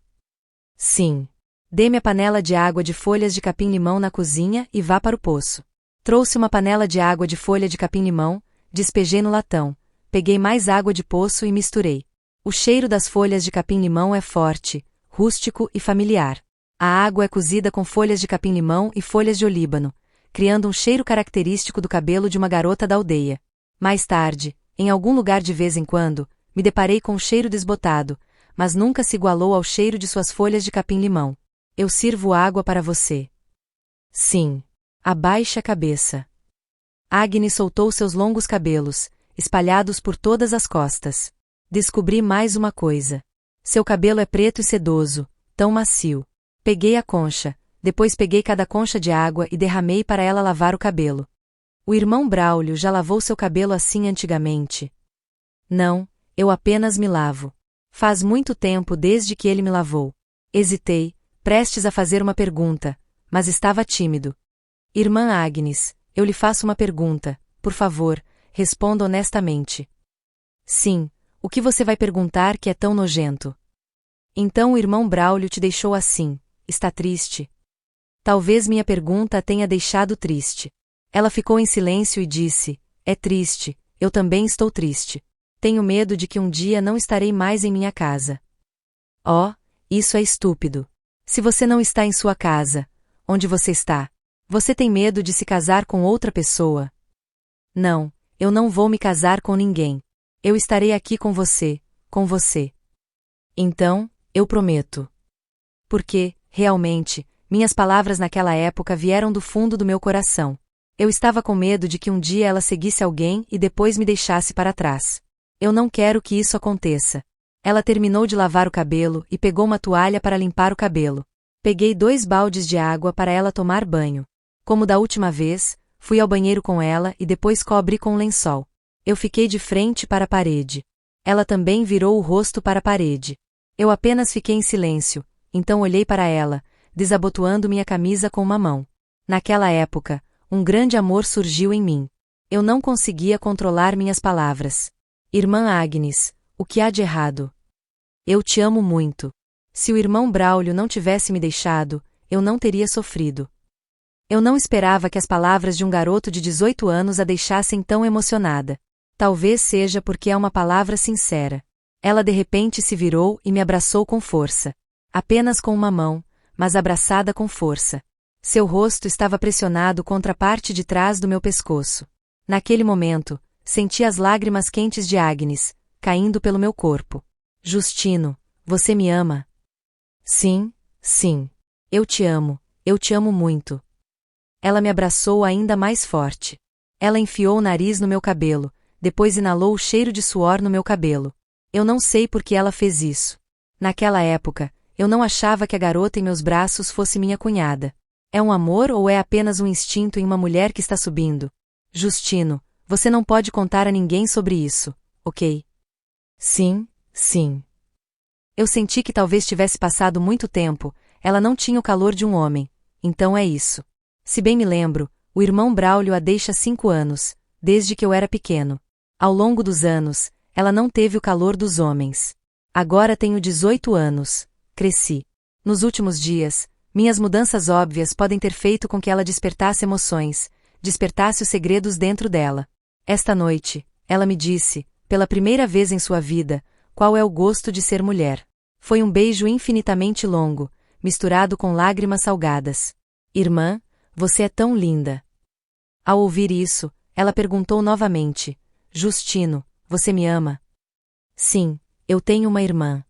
Sim. Dê-me a panela de água de folhas de capim-limão na cozinha e vá para o poço. Trouxe uma panela de água de folha de capim-limão, despejei no latão, peguei mais água de poço e misturei. O cheiro das folhas de capim-limão é forte, rústico e familiar. A água é cozida com folhas de capim-limão e folhas de olíbano, criando um cheiro característico do cabelo de uma garota da aldeia. Mais tarde, em algum lugar de vez em quando, me deparei com um cheiro desbotado, mas nunca se igualou ao cheiro de suas folhas de capim-limão. Eu sirvo água para você. Sim. Abaixe a cabeça. Agnes soltou seus longos cabelos, espalhados por todas as costas. Descobri mais uma coisa. Seu cabelo é preto e sedoso, tão macio. Peguei a concha, depois peguei cada concha de água e derramei para ela lavar o cabelo. O irmão Braulio já lavou seu cabelo assim antigamente? Não, eu apenas me lavo. Faz muito tempo desde que ele me lavou. Hesitei, prestes a fazer uma pergunta, mas estava tímido. Irmã Agnes, eu lhe faço uma pergunta, por favor, responda honestamente. Sim, o que você vai perguntar que é tão nojento? Então o irmão Braulio te deixou assim, está triste? Talvez minha pergunta a tenha deixado triste. Ela ficou em silêncio e disse: é triste, eu também estou triste. Tenho medo de que um dia não estarei mais em minha casa. Oh, isso é estúpido. Se você não está em sua casa, onde você está? Você tem medo de se casar com outra pessoa? Não, eu não vou me casar com ninguém. Eu estarei aqui com você, com você. Então, eu prometo. Porque, realmente, minhas palavras naquela época vieram do fundo do meu coração. Eu estava com medo de que um dia ela seguisse alguém e depois me deixasse para trás. Eu não quero que isso aconteça. Ela terminou de lavar o cabelo e pegou uma toalha para limpar o cabelo. Peguei 2 baldes de água para ela tomar banho. Como da última vez, fui ao banheiro com ela e depois cobri com um lençol. Eu fiquei de frente para a parede. Ela também virou o rosto para a parede. Eu apenas fiquei em silêncio, então olhei para ela, desabotoando minha camisa com uma mão. Naquela época, um grande amor surgiu em mim. Eu não conseguia controlar minhas palavras. Irmã Agnes, o que há de errado? Eu te amo muito. Se o irmão Braulio não tivesse me deixado, eu não teria sofrido. Eu não esperava que as palavras de um garoto de 18 anos a deixassem tão emocionada. Talvez seja porque é uma palavra sincera. Ela de repente se virou e me abraçou com força. Apenas com uma mão, mas abraçada com força. Seu rosto estava pressionado contra a parte de trás do meu pescoço. Naquele momento, senti as lágrimas quentes de Agnes, caindo pelo meu corpo. Justino, você me ama? Sim, sim. Eu te amo muito. Ela me abraçou ainda mais forte. Ela enfiou o nariz no meu cabelo, depois inalou o cheiro de suor no meu cabelo. Eu não sei por que ela fez isso. Naquela época, eu não achava que a garota em meus braços fosse minha cunhada. É um amor ou é apenas um instinto em uma mulher que está subindo? Justino, você não pode contar a ninguém sobre isso, ok? Sim, sim. Eu senti que talvez tivesse passado muito tempo, ela não tinha o calor de um homem, então é isso. Se bem me lembro, o irmão Braulio a deixa há 5 anos, desde que eu era pequeno. Ao longo dos anos, ela não teve o calor dos homens. Agora tenho 18 anos, cresci. Nos últimos dias, minhas mudanças óbvias podem ter feito com que ela despertasse emoções, despertasse os segredos dentro dela. Esta noite, ela me disse, pela primeira vez em sua vida, qual é o gosto de ser mulher. Foi um beijo infinitamente longo, misturado com lágrimas salgadas. Irmã, você é tão linda. Ao ouvir isso, ela perguntou novamente: Justino, você me ama? Sim, eu tenho uma irmã.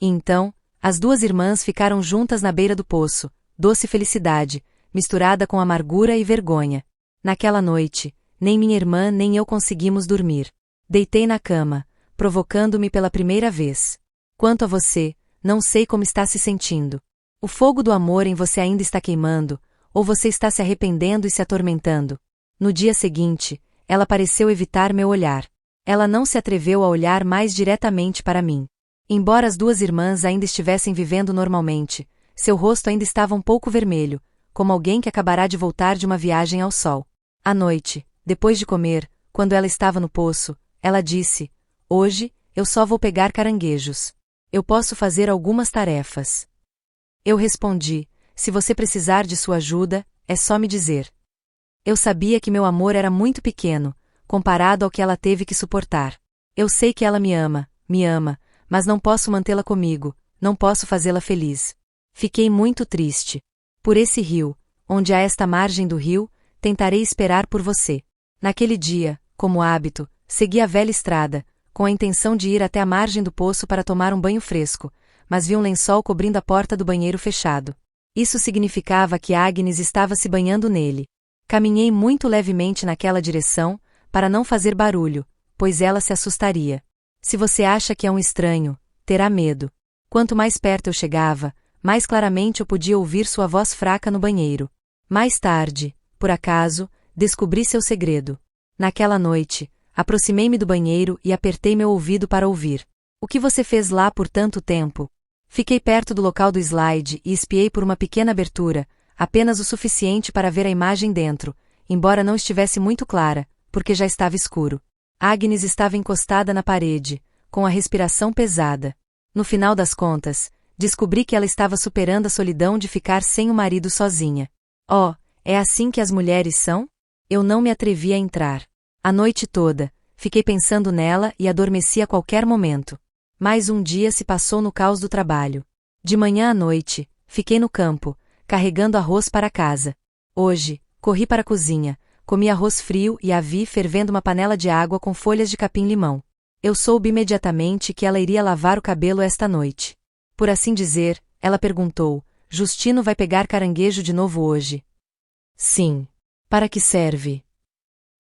E então, as 2 irmãs ficaram juntas na beira do poço, doce felicidade, misturada com amargura e vergonha. Naquela noite, nem minha irmã nem eu conseguimos dormir. Deitei na cama, provocando-me pela primeira vez. Quanto a você, não sei como está se sentindo. O fogo do amor em você ainda está queimando, ou você está se arrependendo e se atormentando? No dia seguinte, ela pareceu evitar meu olhar. Ela não se atreveu a olhar mais diretamente para mim. Embora as 2 irmãs ainda estivessem vivendo normalmente, seu rosto ainda estava um pouco vermelho, como alguém que acabará de voltar de uma viagem ao sol. À noite, depois de comer, quando ela estava no poço, ela disse: hoje, eu só vou pegar caranguejos. Eu posso fazer algumas tarefas. Eu respondi: se você precisar de sua ajuda, é só me dizer. Eu sabia que meu amor era muito pequeno, comparado ao que ela teve que suportar. Eu sei que ela me ama, mas não posso mantê-la comigo, não posso fazê-la feliz. Fiquei muito triste. Por esse rio, onde há esta margem do rio, tentarei esperar por você. Naquele dia, como hábito, segui a velha estrada, com a intenção de ir até a margem do poço para tomar um banho fresco, mas vi um lençol cobrindo a porta do banheiro fechado. Isso significava que Agnes estava se banhando nele. Caminhei muito levemente naquela direção, para não fazer barulho, pois ela se assustaria. Se você acha que é um estranho, terá medo. Quanto mais perto eu chegava, mais claramente eu podia ouvir sua voz fraca no banheiro. Mais tarde, por acaso, descobri seu segredo. Naquela noite, aproximei-me do banheiro e apertei meu ouvido para ouvir. O que você fez lá por tanto tempo? Fiquei perto do local do slide e espiei por uma pequena abertura, apenas o suficiente para ver a imagem dentro, embora não estivesse muito clara, porque já estava escuro. Agnes estava encostada na parede, com a respiração pesada. No final das contas, Descobri que ela estava superando a solidão de ficar sem o marido sozinha. Oh, é assim que as mulheres são? Eu não me atrevi a entrar. A noite toda, fiquei pensando nela e adormeci a qualquer momento. Mais um dia se passou no caos do trabalho. De manhã à noite, fiquei no campo, carregando arroz para casa. Hoje, corri para a cozinha, comi arroz frio e a vi fervendo uma panela de água com folhas de capim-limão. Eu soube imediatamente que ela iria lavar o cabelo esta noite. Por assim dizer, ela perguntou: Justino vai pegar caranguejo de novo hoje? Sim. Para que serve?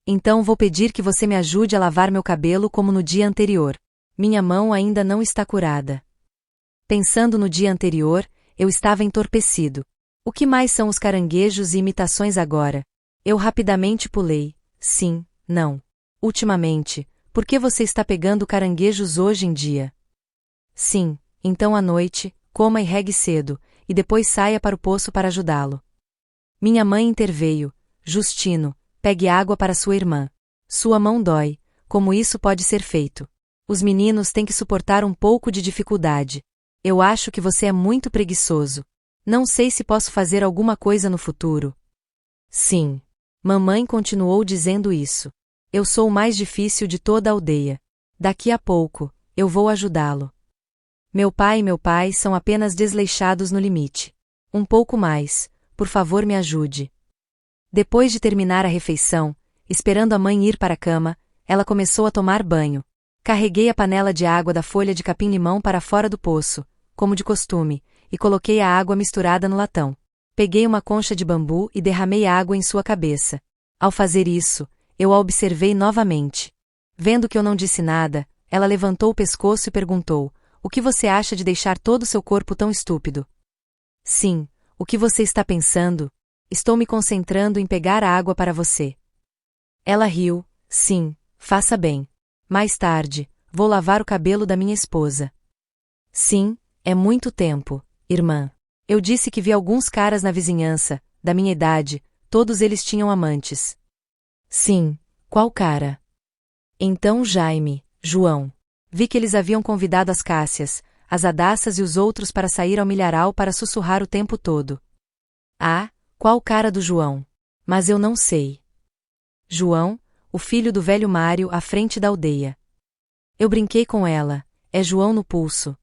Então vou pedir que você me ajude a lavar meu cabelo como no dia anterior. Minha mão ainda não está curada. Pensando no dia anterior, eu estava entorpecido. O que mais são os caranguejos e imitações agora? Eu rapidamente pulei. Sim, não. Ultimamente, por que você está pegando caranguejos hoje em dia? Sim, então à noite, coma e regue cedo, e depois saia para o poço para ajudá-lo. Minha mãe interveio. Justino, pegue água para sua irmã. Sua mão dói, como isso pode ser feito? Os meninos têm que suportar um pouco de dificuldade. Eu acho que você é muito preguiçoso. Não sei se posso fazer alguma coisa no futuro. Sim. Mamãe continuou dizendo isso. Eu sou o mais difícil de toda a aldeia. Daqui a pouco, eu vou ajudá-lo. Meu pai e meu pai são apenas desleixados no limite. Um pouco mais, por favor me ajude. Depois de terminar a refeição, esperando a mãe ir para a cama, ela começou a tomar banho. Carreguei a panela de água da folha de capim-limão para fora do poço, como de costume, e coloquei a água misturada no latão. Peguei uma concha de bambu e derramei água em sua cabeça. Ao fazer isso, eu a observei novamente. Vendo que eu não disse nada, ela levantou o pescoço e perguntou: O que você acha de deixar todo o seu corpo tão estúpido? Sim, o que você está pensando? Estou me concentrando em pegar a água para você. Ela riu. Sim, faça bem. Mais tarde, vou lavar o cabelo da minha esposa. Sim, é muito tempo, irmã. Eu disse que vi alguns caras na vizinhança, da minha idade, todos eles tinham amantes. Sim, qual cara? Então Jaime, João. Vi que eles haviam convidado as Cássias, as Adassas e os outros para sair ao milharal para sussurrar o tempo todo. Ah, qual cara do João? Mas eu não sei. João, o filho do velho Mário à frente da aldeia. Eu brinquei com ela, é João no pulso.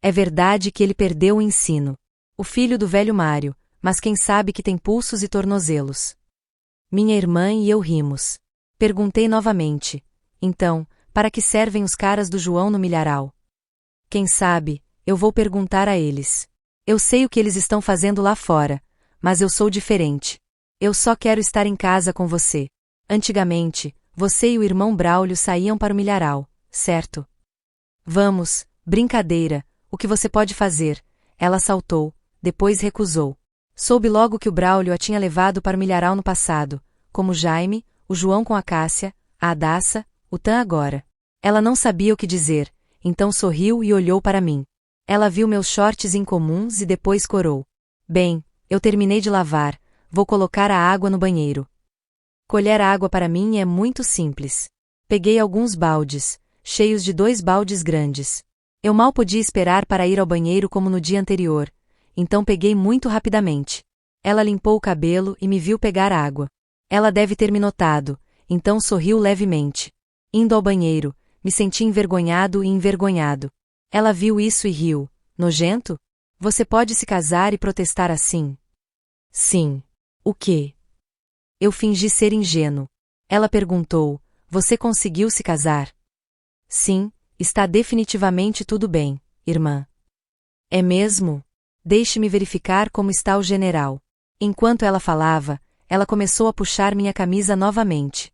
É verdade que ele perdeu o ensino. O filho do velho Mário, mas quem sabe que tem pulsos e tornozelos. Minha irmã e eu rimos. Perguntei novamente. Então, para que servem os caras do João no milharal? Quem sabe, eu vou perguntar a eles. Eu sei o que eles estão fazendo lá fora, mas eu sou diferente. Eu só quero estar em casa com você. Antigamente, você e o irmão Braulio saíam para o milharal, certo? Vamos, brincadeira, o que você pode fazer? Ela saltou, depois recusou. Soube logo que o Braulio a tinha levado para o milharal no passado, como Jaime, o João com a Cássia, a Adassa, o Tan agora. Ela não sabia o que dizer, então sorriu e olhou para mim. Ela viu meus shorts incomuns e depois corou. Bem, eu terminei de lavar, vou colocar a água no banheiro. Colher água para mim é muito simples. Peguei alguns baldes, cheios de 2 baldes grandes. Eu mal podia esperar para ir ao banheiro como no dia anterior, então peguei muito rapidamente. Ela limpou o cabelo e me viu pegar água. Ela deve ter me notado, então sorriu levemente. Indo ao banheiro, me senti envergonhado e envergonhado. Ela viu isso e riu. Nojento? Você pode se casar e protestar assim? Sim. O quê? Eu fingi ser ingênuo. Ela perguntou: Você conseguiu se casar? Sim, está definitivamente tudo bem, irmã. É mesmo? Deixe-me verificar como está o general. Enquanto ela falava, ela começou a puxar minha camisa novamente.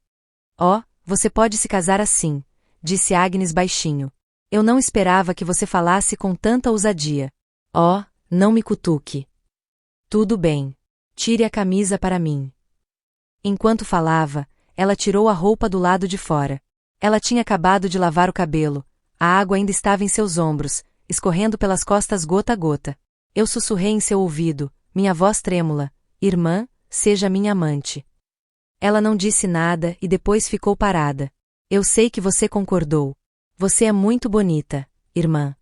Oh, você pode se casar assim, disse Agnes baixinho. Eu não esperava que você falasse com tanta ousadia. Oh, não me cutuque. Tudo bem. Tire a camisa para mim. Enquanto falava, ela tirou a roupa do lado de fora. Ela tinha acabado de lavar o cabelo, a água ainda estava em seus ombros, escorrendo pelas costas gota a gota. Eu sussurrei em seu ouvido, minha voz trêmula: Irmã, seja minha amante. Ela não disse nada e depois ficou parada. Eu sei que você concordou. Você é muito bonita, irmã.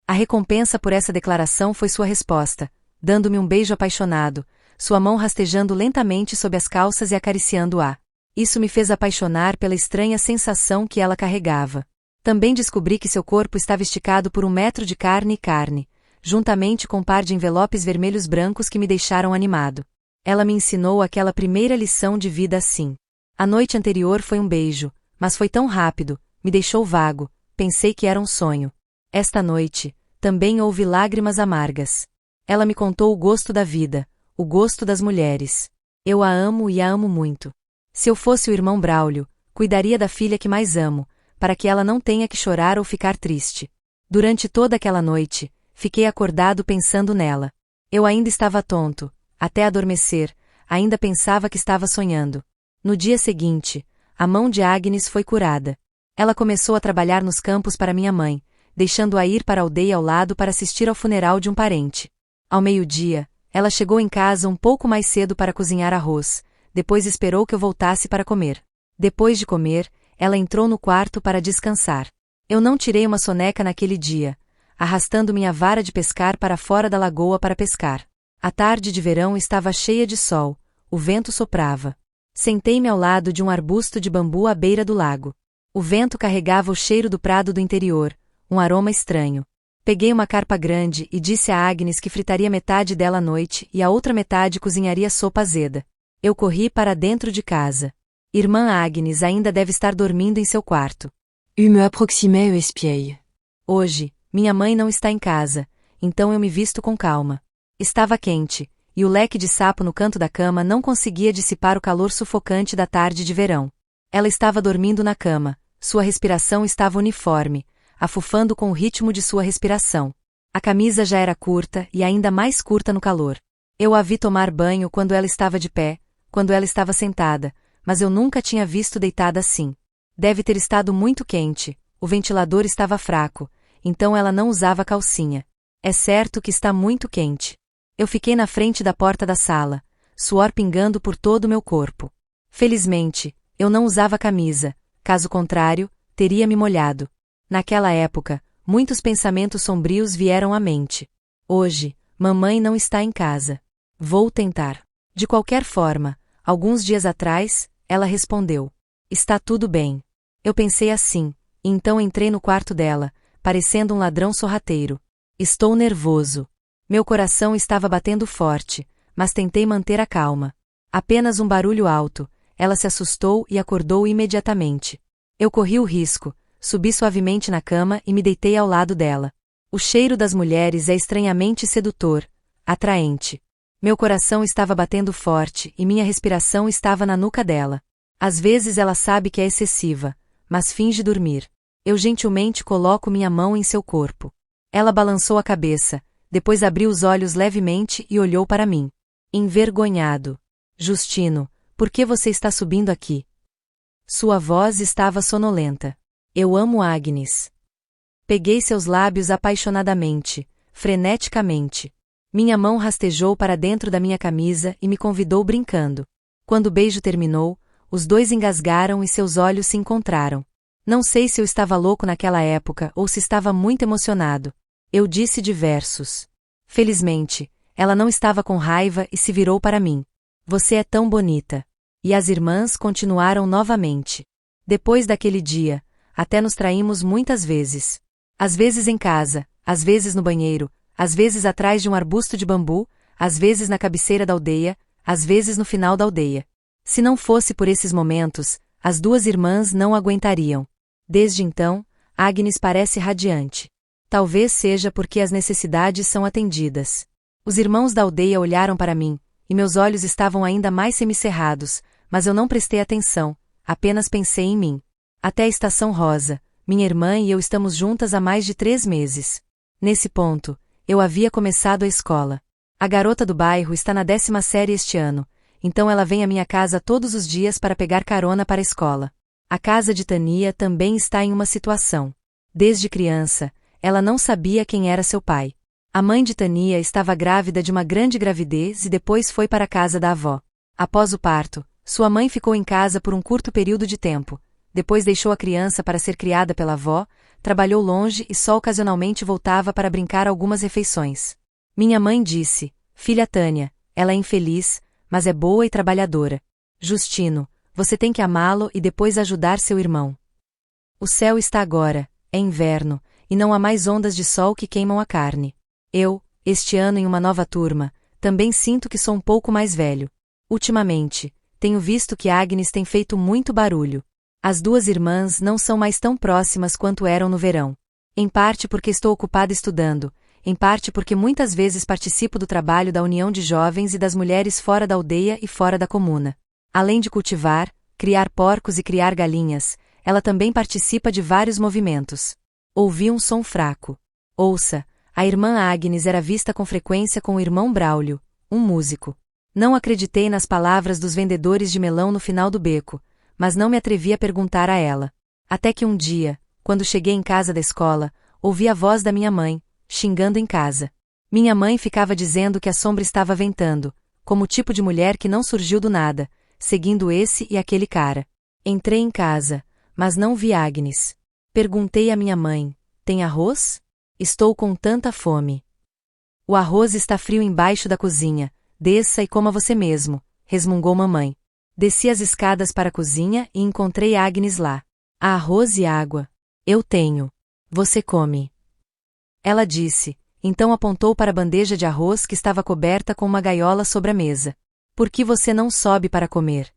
A recompensa por essa declaração foi sua resposta, dando-me um beijo apaixonado, sua mão rastejando lentamente sob as calças e acariciando-a. Isso me fez apaixonar pela estranha sensação que ela carregava. Também descobri que seu corpo estava esticado por 1 metro de carne e carne, juntamente com um par de envelopes vermelhos brancos que me deixaram animado. Ela me ensinou aquela primeira lição de vida assim. A noite anterior foi um beijo, mas foi tão rápido, me deixou vago, pensei que era um sonho. Esta noite, também houve lágrimas amargas. Ela me contou o gosto da vida, o gosto das mulheres. Eu a amo e a amo muito. Se eu fosse o irmão Braulio, cuidaria da filha que mais amo, para que ela não tenha que chorar ou ficar triste. Durante toda aquela noite, fiquei acordado pensando nela. Eu ainda estava tonto, até adormecer, ainda pensava que estava sonhando. No dia seguinte, a mão de Agnes foi curada. Ela começou a trabalhar nos campos para minha mãe, deixando-a ir para a aldeia ao lado para assistir ao funeral de um parente. Ao meio-dia, ela chegou em casa um pouco mais cedo para cozinhar arroz, depois esperou que eu voltasse para comer. Depois de comer, ela entrou no quarto para descansar. Eu não tirei uma soneca naquele dia, arrastando minha vara de pescar para fora da lagoa para pescar. A tarde de verão estava cheia de sol, o vento soprava. Sentei-me ao lado de um arbusto de bambu à beira do lago. O vento carregava o cheiro do prado do interior, um aroma estranho. Peguei uma carpa grande e disse a Agnes que fritaria metade dela à noite e a outra metade cozinharia sopa azeda. Eu corri para dentro de casa. Irmã Agnes ainda deve estar dormindo em seu quarto. Me approximai e espiei. Hoje, minha mãe não está em casa, então eu me visto com calma. Estava quente, e o leque de sapo no canto da cama não conseguia dissipar o calor sufocante da tarde de verão. Ela estava dormindo na cama, sua respiração estava uniforme, afufando com o ritmo de sua respiração. A camisa já era curta e ainda mais curta no calor. Eu a vi tomar banho quando ela estava de pé, quando ela estava sentada, mas eu nunca tinha visto deitada assim. Deve ter estado muito quente, o ventilador estava fraco, então ela não usava calcinha. É certo que está muito quente. Eu fiquei na frente da porta da sala, suor pingando por todo o meu corpo. Felizmente, eu não usava camisa, caso contrário, teria me molhado. Naquela época, muitos pensamentos sombrios vieram à mente. Hoje, mamãe não está em casa. Vou tentar. De qualquer forma, alguns dias atrás, ela respondeu: está tudo bem. Eu pensei assim, e então entrei no quarto dela, parecendo um ladrão sorrateiro. Estou nervoso. Meu coração estava batendo forte, mas tentei manter a calma. Apenas um barulho alto, ela se assustou e acordou imediatamente. Eu corri o risco, subi suavemente na cama e me deitei ao lado dela. O cheiro das mulheres é estranhamente sedutor, atraente. Meu coração estava batendo forte e minha respiração estava na nuca dela. Às vezes ela sabe que é excessiva, mas finge dormir. Eu gentilmente coloco minha mão em seu corpo. Ela balançou a cabeça, depois abriu os olhos levemente e olhou para mim. Envergonhado. Justino, por que você está subindo aqui? Sua voz estava sonolenta. Eu amo Agnes. Peguei seus lábios apaixonadamente, freneticamente. Minha mão rastejou para dentro da minha camisa e me convidou brincando. Quando o beijo terminou, os dois engasgaram e seus olhos se encontraram. Não sei se eu estava louco naquela época ou se estava muito emocionado. Eu disse diversos. Felizmente, ela não estava com raiva e se virou para mim. Você é tão bonita. E as irmãs continuaram novamente. Depois daquele dia, até nos traímos muitas vezes. Às vezes em casa, às vezes no banheiro, às vezes atrás de um arbusto de bambu, às vezes na cabeceira da aldeia, às vezes no final da aldeia. Se não fosse por esses momentos, as duas irmãs não aguentariam. Desde então, Agnes parece radiante. Talvez seja porque as necessidades são atendidas. Os irmãos da aldeia olharam para mim, e meus olhos estavam ainda mais semicerrados, mas eu não prestei atenção, apenas pensei em mim. Até a estação rosa, minha irmã e eu estamos juntas há mais de 3 meses. Nesse ponto, eu havia começado a escola. A garota do bairro está na 10ª série este ano, então ela vem à minha casa todos os dias para pegar carona para a escola. A casa de Tania também está em uma situação. Desde criança, ela não sabia quem era seu pai. A mãe de Tania estava grávida de uma grande gravidez e depois foi para a casa da avó. Após o parto, sua mãe ficou em casa por um curto período de tempo. Depois deixou a criança para ser criada pela avó, trabalhou longe e só ocasionalmente voltava para brincar algumas refeições. Minha mãe disse: filha Tânia, ela é infeliz, mas é boa e trabalhadora. Justino, você tem que amá-lo e depois ajudar seu irmão. O céu está agora, é inverno, e não há mais ondas de sol que queimam a carne. Eu, este ano em uma nova turma, também sinto que sou um pouco mais velho. Ultimamente, tenho visto que Agnes tem feito muito barulho. As duas irmãs não são mais tão próximas quanto eram no verão. Em parte porque estou ocupada estudando, em parte porque muitas vezes participo do trabalho da União de Jovens e das mulheres fora da aldeia e fora da comuna. Além de cultivar, criar porcos e criar galinhas, ela também participa de vários movimentos. Ouvi um som fraco. Ouça, a irmã Agnes era vista com frequência com o irmão Braulio, um músico. Não acreditei nas palavras dos vendedores de melão no final do beco, mas não me atrevi a perguntar a ela. Até que um dia, quando cheguei em casa da escola, ouvi a voz da minha mãe, xingando em casa. Minha mãe ficava dizendo que a sombra estava ventando, como o tipo de mulher que não surgiu do nada, seguindo esse e aquele cara. Entrei em casa, mas não vi Agnes. Perguntei à minha mãe: tem arroz? Estou com tanta fome. O arroz está frio embaixo da cozinha, desça e coma você mesmo, resmungou mamãe. Desci as escadas para a cozinha e encontrei Agnes lá. Há arroz e água. Eu tenho. Você come. Ela disse, então apontou para a bandeja de arroz que estava coberta com uma gaiola sobre a mesa. Por que você não sobe para comer?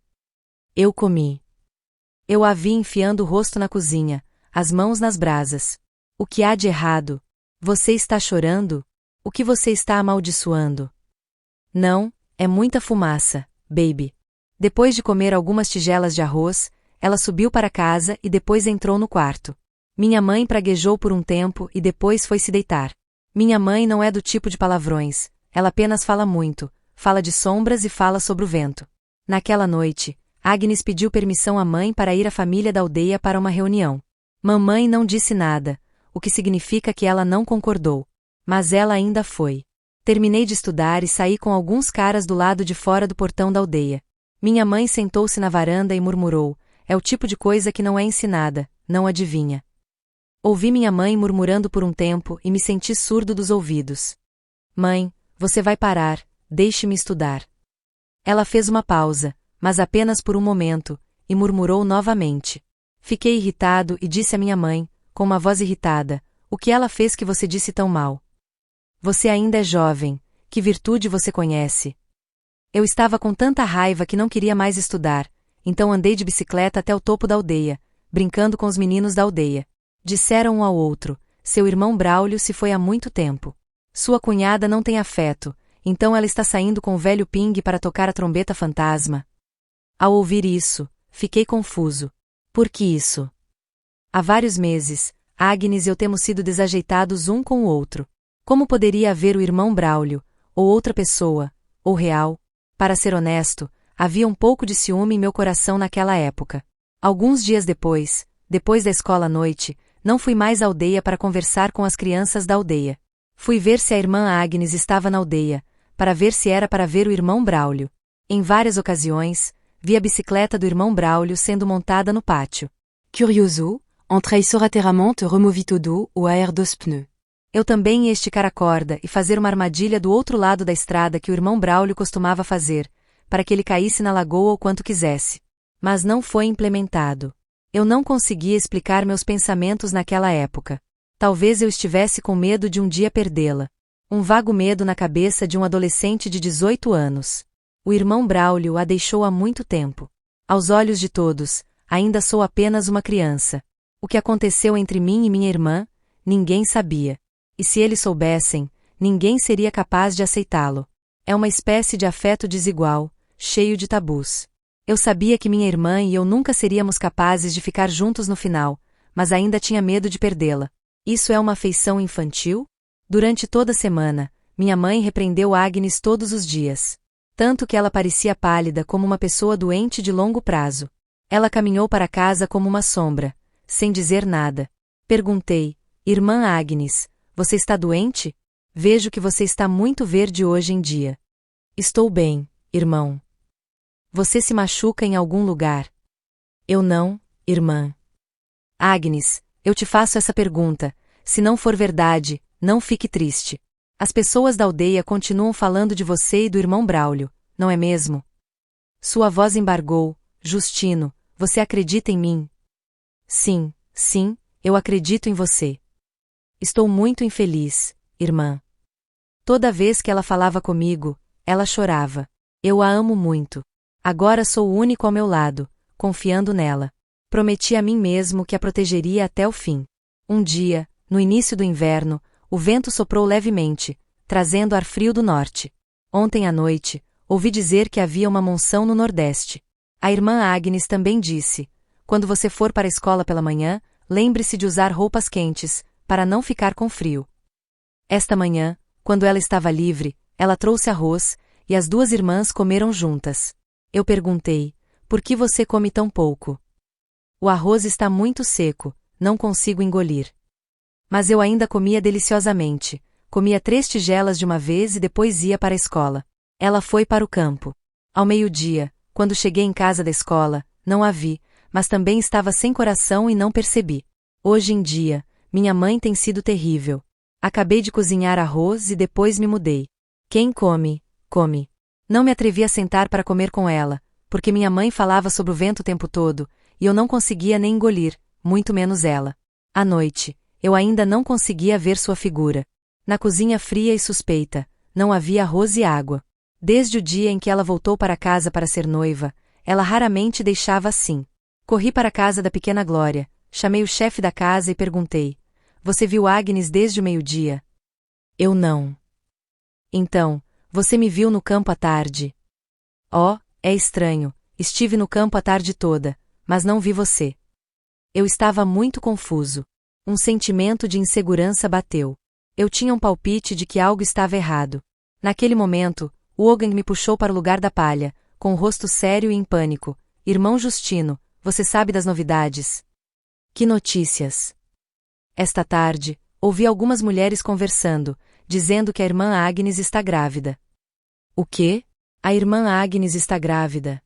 Eu comi. Eu a vi enfiando o rosto na cozinha, as mãos nas brasas. O que há de errado? Você está chorando? O que você está amaldiçoando? Não, é muita fumaça, baby. Depois de comer algumas tigelas de arroz, ela subiu para casa e depois entrou no quarto. Minha mãe praguejou por um tempo e depois foi se deitar. Minha mãe não é do tipo de palavrões, ela apenas fala muito, fala de sombras e fala sobre o vento. Naquela noite, Agnes pediu permissão à mãe para ir à família da aldeia para uma reunião. Mamãe não disse nada, o que significa que ela não concordou. Mas ela ainda foi. Terminei de estudar e saí com alguns caras do lado de fora do portão da aldeia. Minha mãe sentou-se na varanda e murmurou: é o tipo de coisa que não é ensinada, não adivinha. Ouvi minha mãe murmurando por um tempo e me senti surdo dos ouvidos. Mãe, você vai parar, deixe-me estudar. Ela fez uma pausa, mas apenas por um momento, e murmurou novamente. Fiquei irritado e disse à minha mãe, com uma voz irritada: o que ela fez que você disse tão mal? Você ainda é jovem, que virtude você conhece? Eu estava com tanta raiva que não queria mais estudar, então andei de bicicleta até o topo da aldeia, brincando com os meninos da aldeia. Disseram um ao outro: seu irmão Braulio se foi há muito tempo. Sua cunhada não tem afeto, então ela está saindo com o velho Ping para tocar a trombeta fantasma. Ao ouvir isso, fiquei confuso. Por que isso? Há vários meses, Agnes e eu temos sido desajeitados um com o outro. Como poderia haver o irmão Braulio, ou outra pessoa, ou real? Para ser honesto, havia um pouco de ciúme em meu coração naquela época. Alguns dias depois da escola à noite, não fui mais à aldeia para conversar com as crianças da aldeia. Fui ver se a irmã Agnes estava na aldeia, para ver se era para ver o irmão Braulio. Em várias ocasiões, vi a bicicleta do irmão Braulio sendo montada no pátio. Curioso, entrei sorrateiramente removit au dos ou air dos pneus. Eu também ia esticar a corda e fazer uma armadilha do outro lado da estrada que o irmão Braulio costumava fazer, para que ele caísse na lagoa o quanto quisesse. Mas não foi implementado. Eu não conseguia explicar meus pensamentos naquela época. Talvez eu estivesse com medo de um dia perdê-la. Um vago medo na cabeça de um adolescente de 18 anos. O irmão Braulio a deixou há muito tempo. Aos olhos de todos, ainda sou apenas uma criança. O que aconteceu entre mim e minha irmã, ninguém sabia. E se eles soubessem, ninguém seria capaz de aceitá-lo. É uma espécie de afeto desigual, cheio de tabus. Eu sabia que minha irmã e eu nunca seríamos capazes de ficar juntos no final, mas ainda tinha medo de perdê-la. Isso é uma afeição infantil? Durante toda a semana, minha mãe repreendeu Agnes todos os dias. Tanto que ela parecia pálida como uma pessoa doente de longo prazo. Ela caminhou para casa como uma sombra, sem dizer nada. Perguntei: irmã Agnes, você está doente? Vejo que você está muito verde hoje em dia. Estou bem, irmão. Você se machuca em algum lugar? Eu não, irmã. Agnes, Eu te faço essa pergunta. Se não for verdade, não fique triste. As pessoas da aldeia continuam falando de você e do irmão Braulio, não é mesmo? Sua voz embargou. Justino, você acredita em mim? Sim, sim, eu acredito em você. Estou muito infeliz, irmã. Toda vez que ela falava comigo, ela chorava. Eu a amo muito. Agora sou o único ao meu lado, confiando nela. Prometi a mim mesmo que a protegeria até o fim. Um dia, no início do inverno, o vento soprou levemente, trazendo ar frio do norte. Ontem à noite, ouvi dizer que havia uma monção no Nordeste. A irmã Agnes também disse: quando você for para a escola pela manhã, lembre-se de usar roupas quentes, para não ficar com frio. Esta manhã, quando ela estava livre, ela trouxe arroz, e as duas irmãs comeram juntas. Eu perguntei: por que você come tão pouco? O arroz está muito seco, não consigo engolir. Mas eu ainda comia deliciosamente. Comia 3 tigelas de uma vez e depois ia para a escola. Ela foi para o campo. Ao meio-dia, quando cheguei em casa da escola, não a vi, mas também estava sem coração e não percebi. Hoje em dia, minha mãe tem sido terrível. Acabei de cozinhar arroz e depois me mudei. Quem come, come. Não me atrevi a sentar para comer com ela, porque minha mãe falava sobre o vento o tempo todo, e eu não conseguia nem engolir, muito menos ela. À noite, eu ainda não conseguia ver sua figura. Na cozinha fria e suspeita, não havia arroz e água. Desde o dia em que ela voltou para casa para ser noiva, ela raramente deixava assim. Corri para a casa da pequena Glória, chamei o chefe da casa e perguntei: você viu Agnes desde o meio-dia? Eu não. Então, você me viu no campo à tarde? Oh, é estranho, estive no campo a tarde toda, mas não vi você. Eu estava muito confuso. Um sentimento de insegurança bateu. Eu tinha um palpite de que algo estava errado. Naquele momento, Wogan me puxou para o lugar da palha, com o rosto sério e em pânico. Irmão Justino, você sabe das novidades? Que notícias? Esta tarde, ouvi algumas mulheres conversando, dizendo que a irmã Agnes está grávida. O quê? A irmã Agnes está grávida.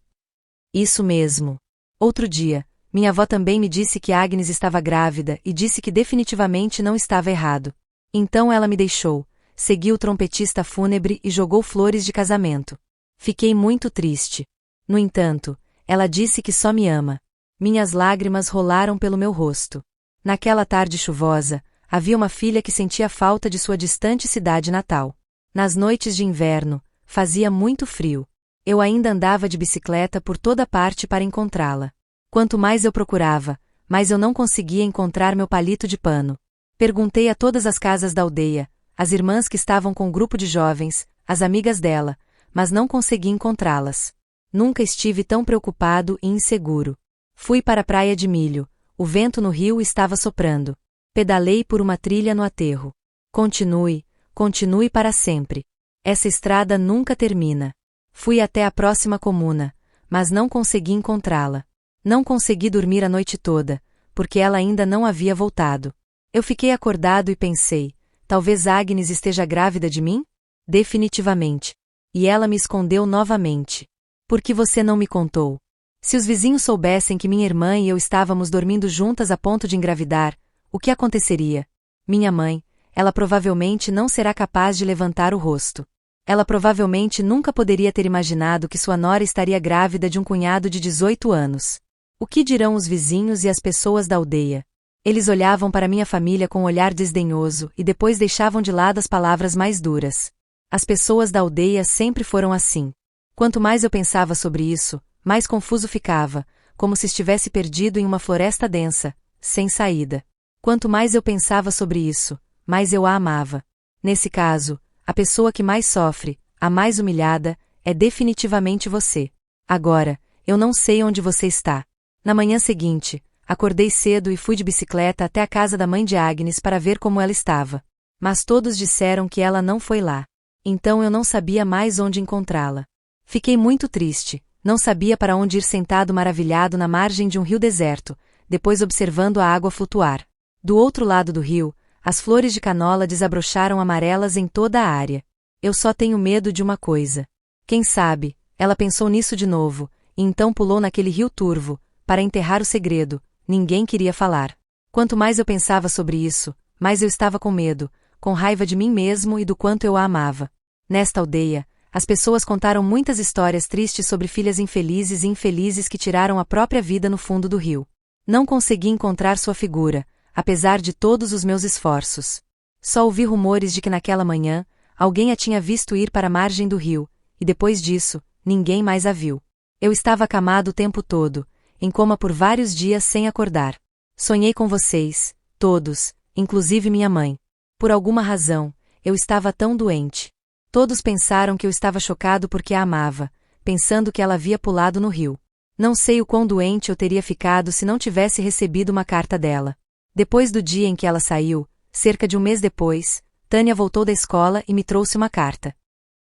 Isso mesmo. Outro dia, minha avó também me disse que Agnes estava grávida e disse que definitivamente não estava errado. Então ela me deixou, seguiu o trompetista fúnebre e jogou flores de casamento. Fiquei muito triste. No entanto, ela disse que só me ama. Minhas lágrimas rolaram pelo meu rosto. Naquela tarde chuvosa, havia uma filha que sentia falta de sua distante cidade natal. Nas noites de inverno, fazia muito frio. Eu ainda andava de bicicleta por toda parte para encontrá-la. Quanto mais eu procurava, mais eu não conseguia encontrar meu palito de pano. Perguntei a todas as casas da aldeia, as irmãs que estavam com o grupo de jovens, as amigas dela, mas não consegui encontrá-las. Nunca estive tão preocupado e inseguro. Fui para a Praia de Milho. O vento no rio estava soprando. Pedalei por uma trilha no aterro. Continue, continue para sempre. Essa estrada nunca termina. Fui até a próxima comuna, mas não consegui encontrá-la. Não consegui dormir a noite toda, porque ela ainda não havia voltado. Eu fiquei acordado e pensei: talvez Agnes esteja grávida de mim? Definitivamente. E ela me escondeu novamente. Por que você não me contou? Se os vizinhos soubessem que minha irmã e eu estávamos dormindo juntas a ponto de engravidar, o que aconteceria? Minha mãe, ela provavelmente não será capaz de levantar o rosto. Ela provavelmente nunca poderia ter imaginado que sua nora estaria grávida de um cunhado de 18 anos. O que dirão os vizinhos e as pessoas da aldeia? Eles olhavam para minha família com um olhar desdenhoso e depois deixavam de lado as palavras mais duras. As pessoas da aldeia sempre foram assim. Quanto mais eu pensava sobre isso, mais confuso ficava, como se estivesse perdido em uma floresta densa, sem saída. Quanto mais eu pensava sobre isso, mais eu a amava. Nesse caso, a pessoa que mais sofre, a mais humilhada, é definitivamente você. Agora, eu não sei onde você está. Na manhã seguinte, acordei cedo e fui de bicicleta até a casa da mãe de Agnes para ver como ela estava. Mas todos disseram que ela não foi lá. Então eu não sabia mais onde encontrá-la. Fiquei muito triste, não sabia para onde ir sentado maravilhado na margem de um rio deserto, depois observando a água flutuar. Do outro lado do rio, as flores de canola desabrocharam amarelas em toda a área. Eu só tenho medo de uma coisa. Quem sabe, ela pensou nisso de novo, e então pulou naquele rio turvo, para enterrar o segredo. Ninguém queria falar. Quanto mais eu pensava sobre isso, mais eu estava com medo, com raiva de mim mesmo e do quanto eu a amava. Nesta aldeia, as pessoas contaram muitas histórias tristes sobre filhas infelizes e infelizes que tiraram a própria vida no fundo do rio. Não consegui encontrar sua figura, apesar de todos os meus esforços. Só ouvi rumores de que naquela manhã, alguém a tinha visto ir para a margem do rio, e depois disso, ninguém mais a viu. Eu estava acamado o tempo todo, em coma por vários dias sem acordar. Sonhei com vocês, todos, inclusive minha mãe. Por alguma razão, eu estava tão doente. Todos pensaram que eu estava chocado porque a amava, pensando que ela havia pulado no rio. Não sei o quão doente eu teria ficado se não tivesse recebido uma carta dela. Depois do dia em que ela saiu, cerca de um mês depois, Tânia voltou da escola e me trouxe uma carta.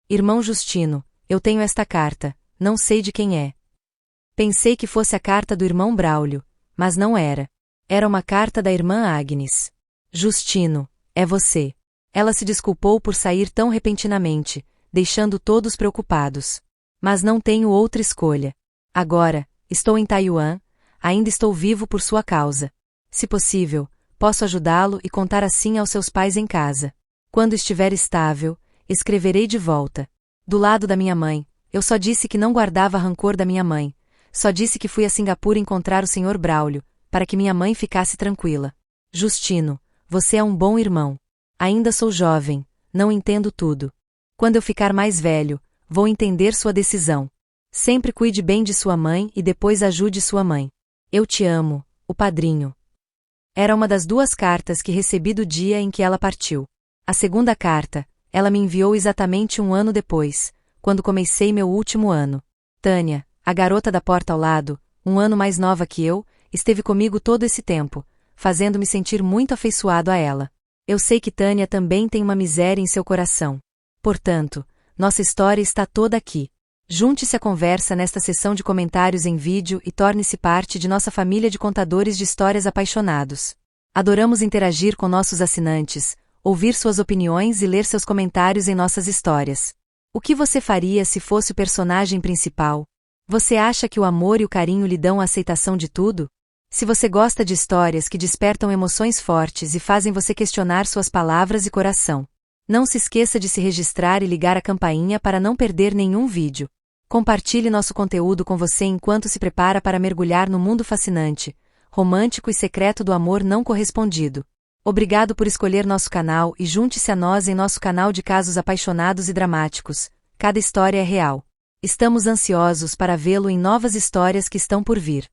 Irmão Justino, eu tenho esta carta, não sei de quem é. Pensei que fosse a carta do irmão Braulio, mas não era. Era uma carta da irmã Agnes. Justino, é você. Ela se desculpou por sair tão repentinamente, deixando todos preocupados. Mas não tenho outra escolha. Agora, estou em Taiwan, ainda estou vivo por sua causa. Se possível, posso ajudá-lo e contar assim aos seus pais em casa. Quando estiver estável, escreverei de volta. Do lado da minha mãe, eu só disse que não guardava rancor da minha mãe. Só disse que fui a Singapura encontrar o Sr. Braulio, para que minha mãe ficasse tranquila. Justino, você é um bom irmão. Ainda sou jovem, não entendo tudo. Quando eu ficar mais velho, vou entender sua decisão. Sempre cuide bem de sua mãe e depois ajude sua mãe. Eu te amo, o padrinho. Era uma das 2 cartas que recebi do dia em que ela partiu. A segunda carta, ela me enviou exatamente 1 ano depois, quando comecei meu último ano. Tânia, a garota da porta ao lado, 1 ano mais nova que eu, esteve comigo todo esse tempo, fazendo-me sentir muito afeiçoado a ela. Eu sei que Tânia também tem uma miséria em seu coração. Portanto, nossa história está toda aqui. Junte-se à conversa nesta sessão de comentários em vídeo e torne-se parte de nossa família de contadores de histórias apaixonados. Adoramos interagir com nossos assinantes, ouvir suas opiniões e ler seus comentários em nossas histórias. O que você faria se fosse o personagem principal? Você acha que o amor e o carinho lhe dão a aceitação de tudo? Se você gosta de histórias que despertam emoções fortes e fazem você questionar suas palavras e coração, não se esqueça de se registrar e ligar a campainha para não perder nenhum vídeo. Compartilhe nosso conteúdo com você enquanto se prepara para mergulhar no mundo fascinante, romântico e secreto do amor não correspondido. Obrigado por escolher nosso canal e junte-se a nós em nosso canal de casos apaixonados e dramáticos. Cada história é real. Estamos ansiosos para vê-lo em novas histórias que estão por vir.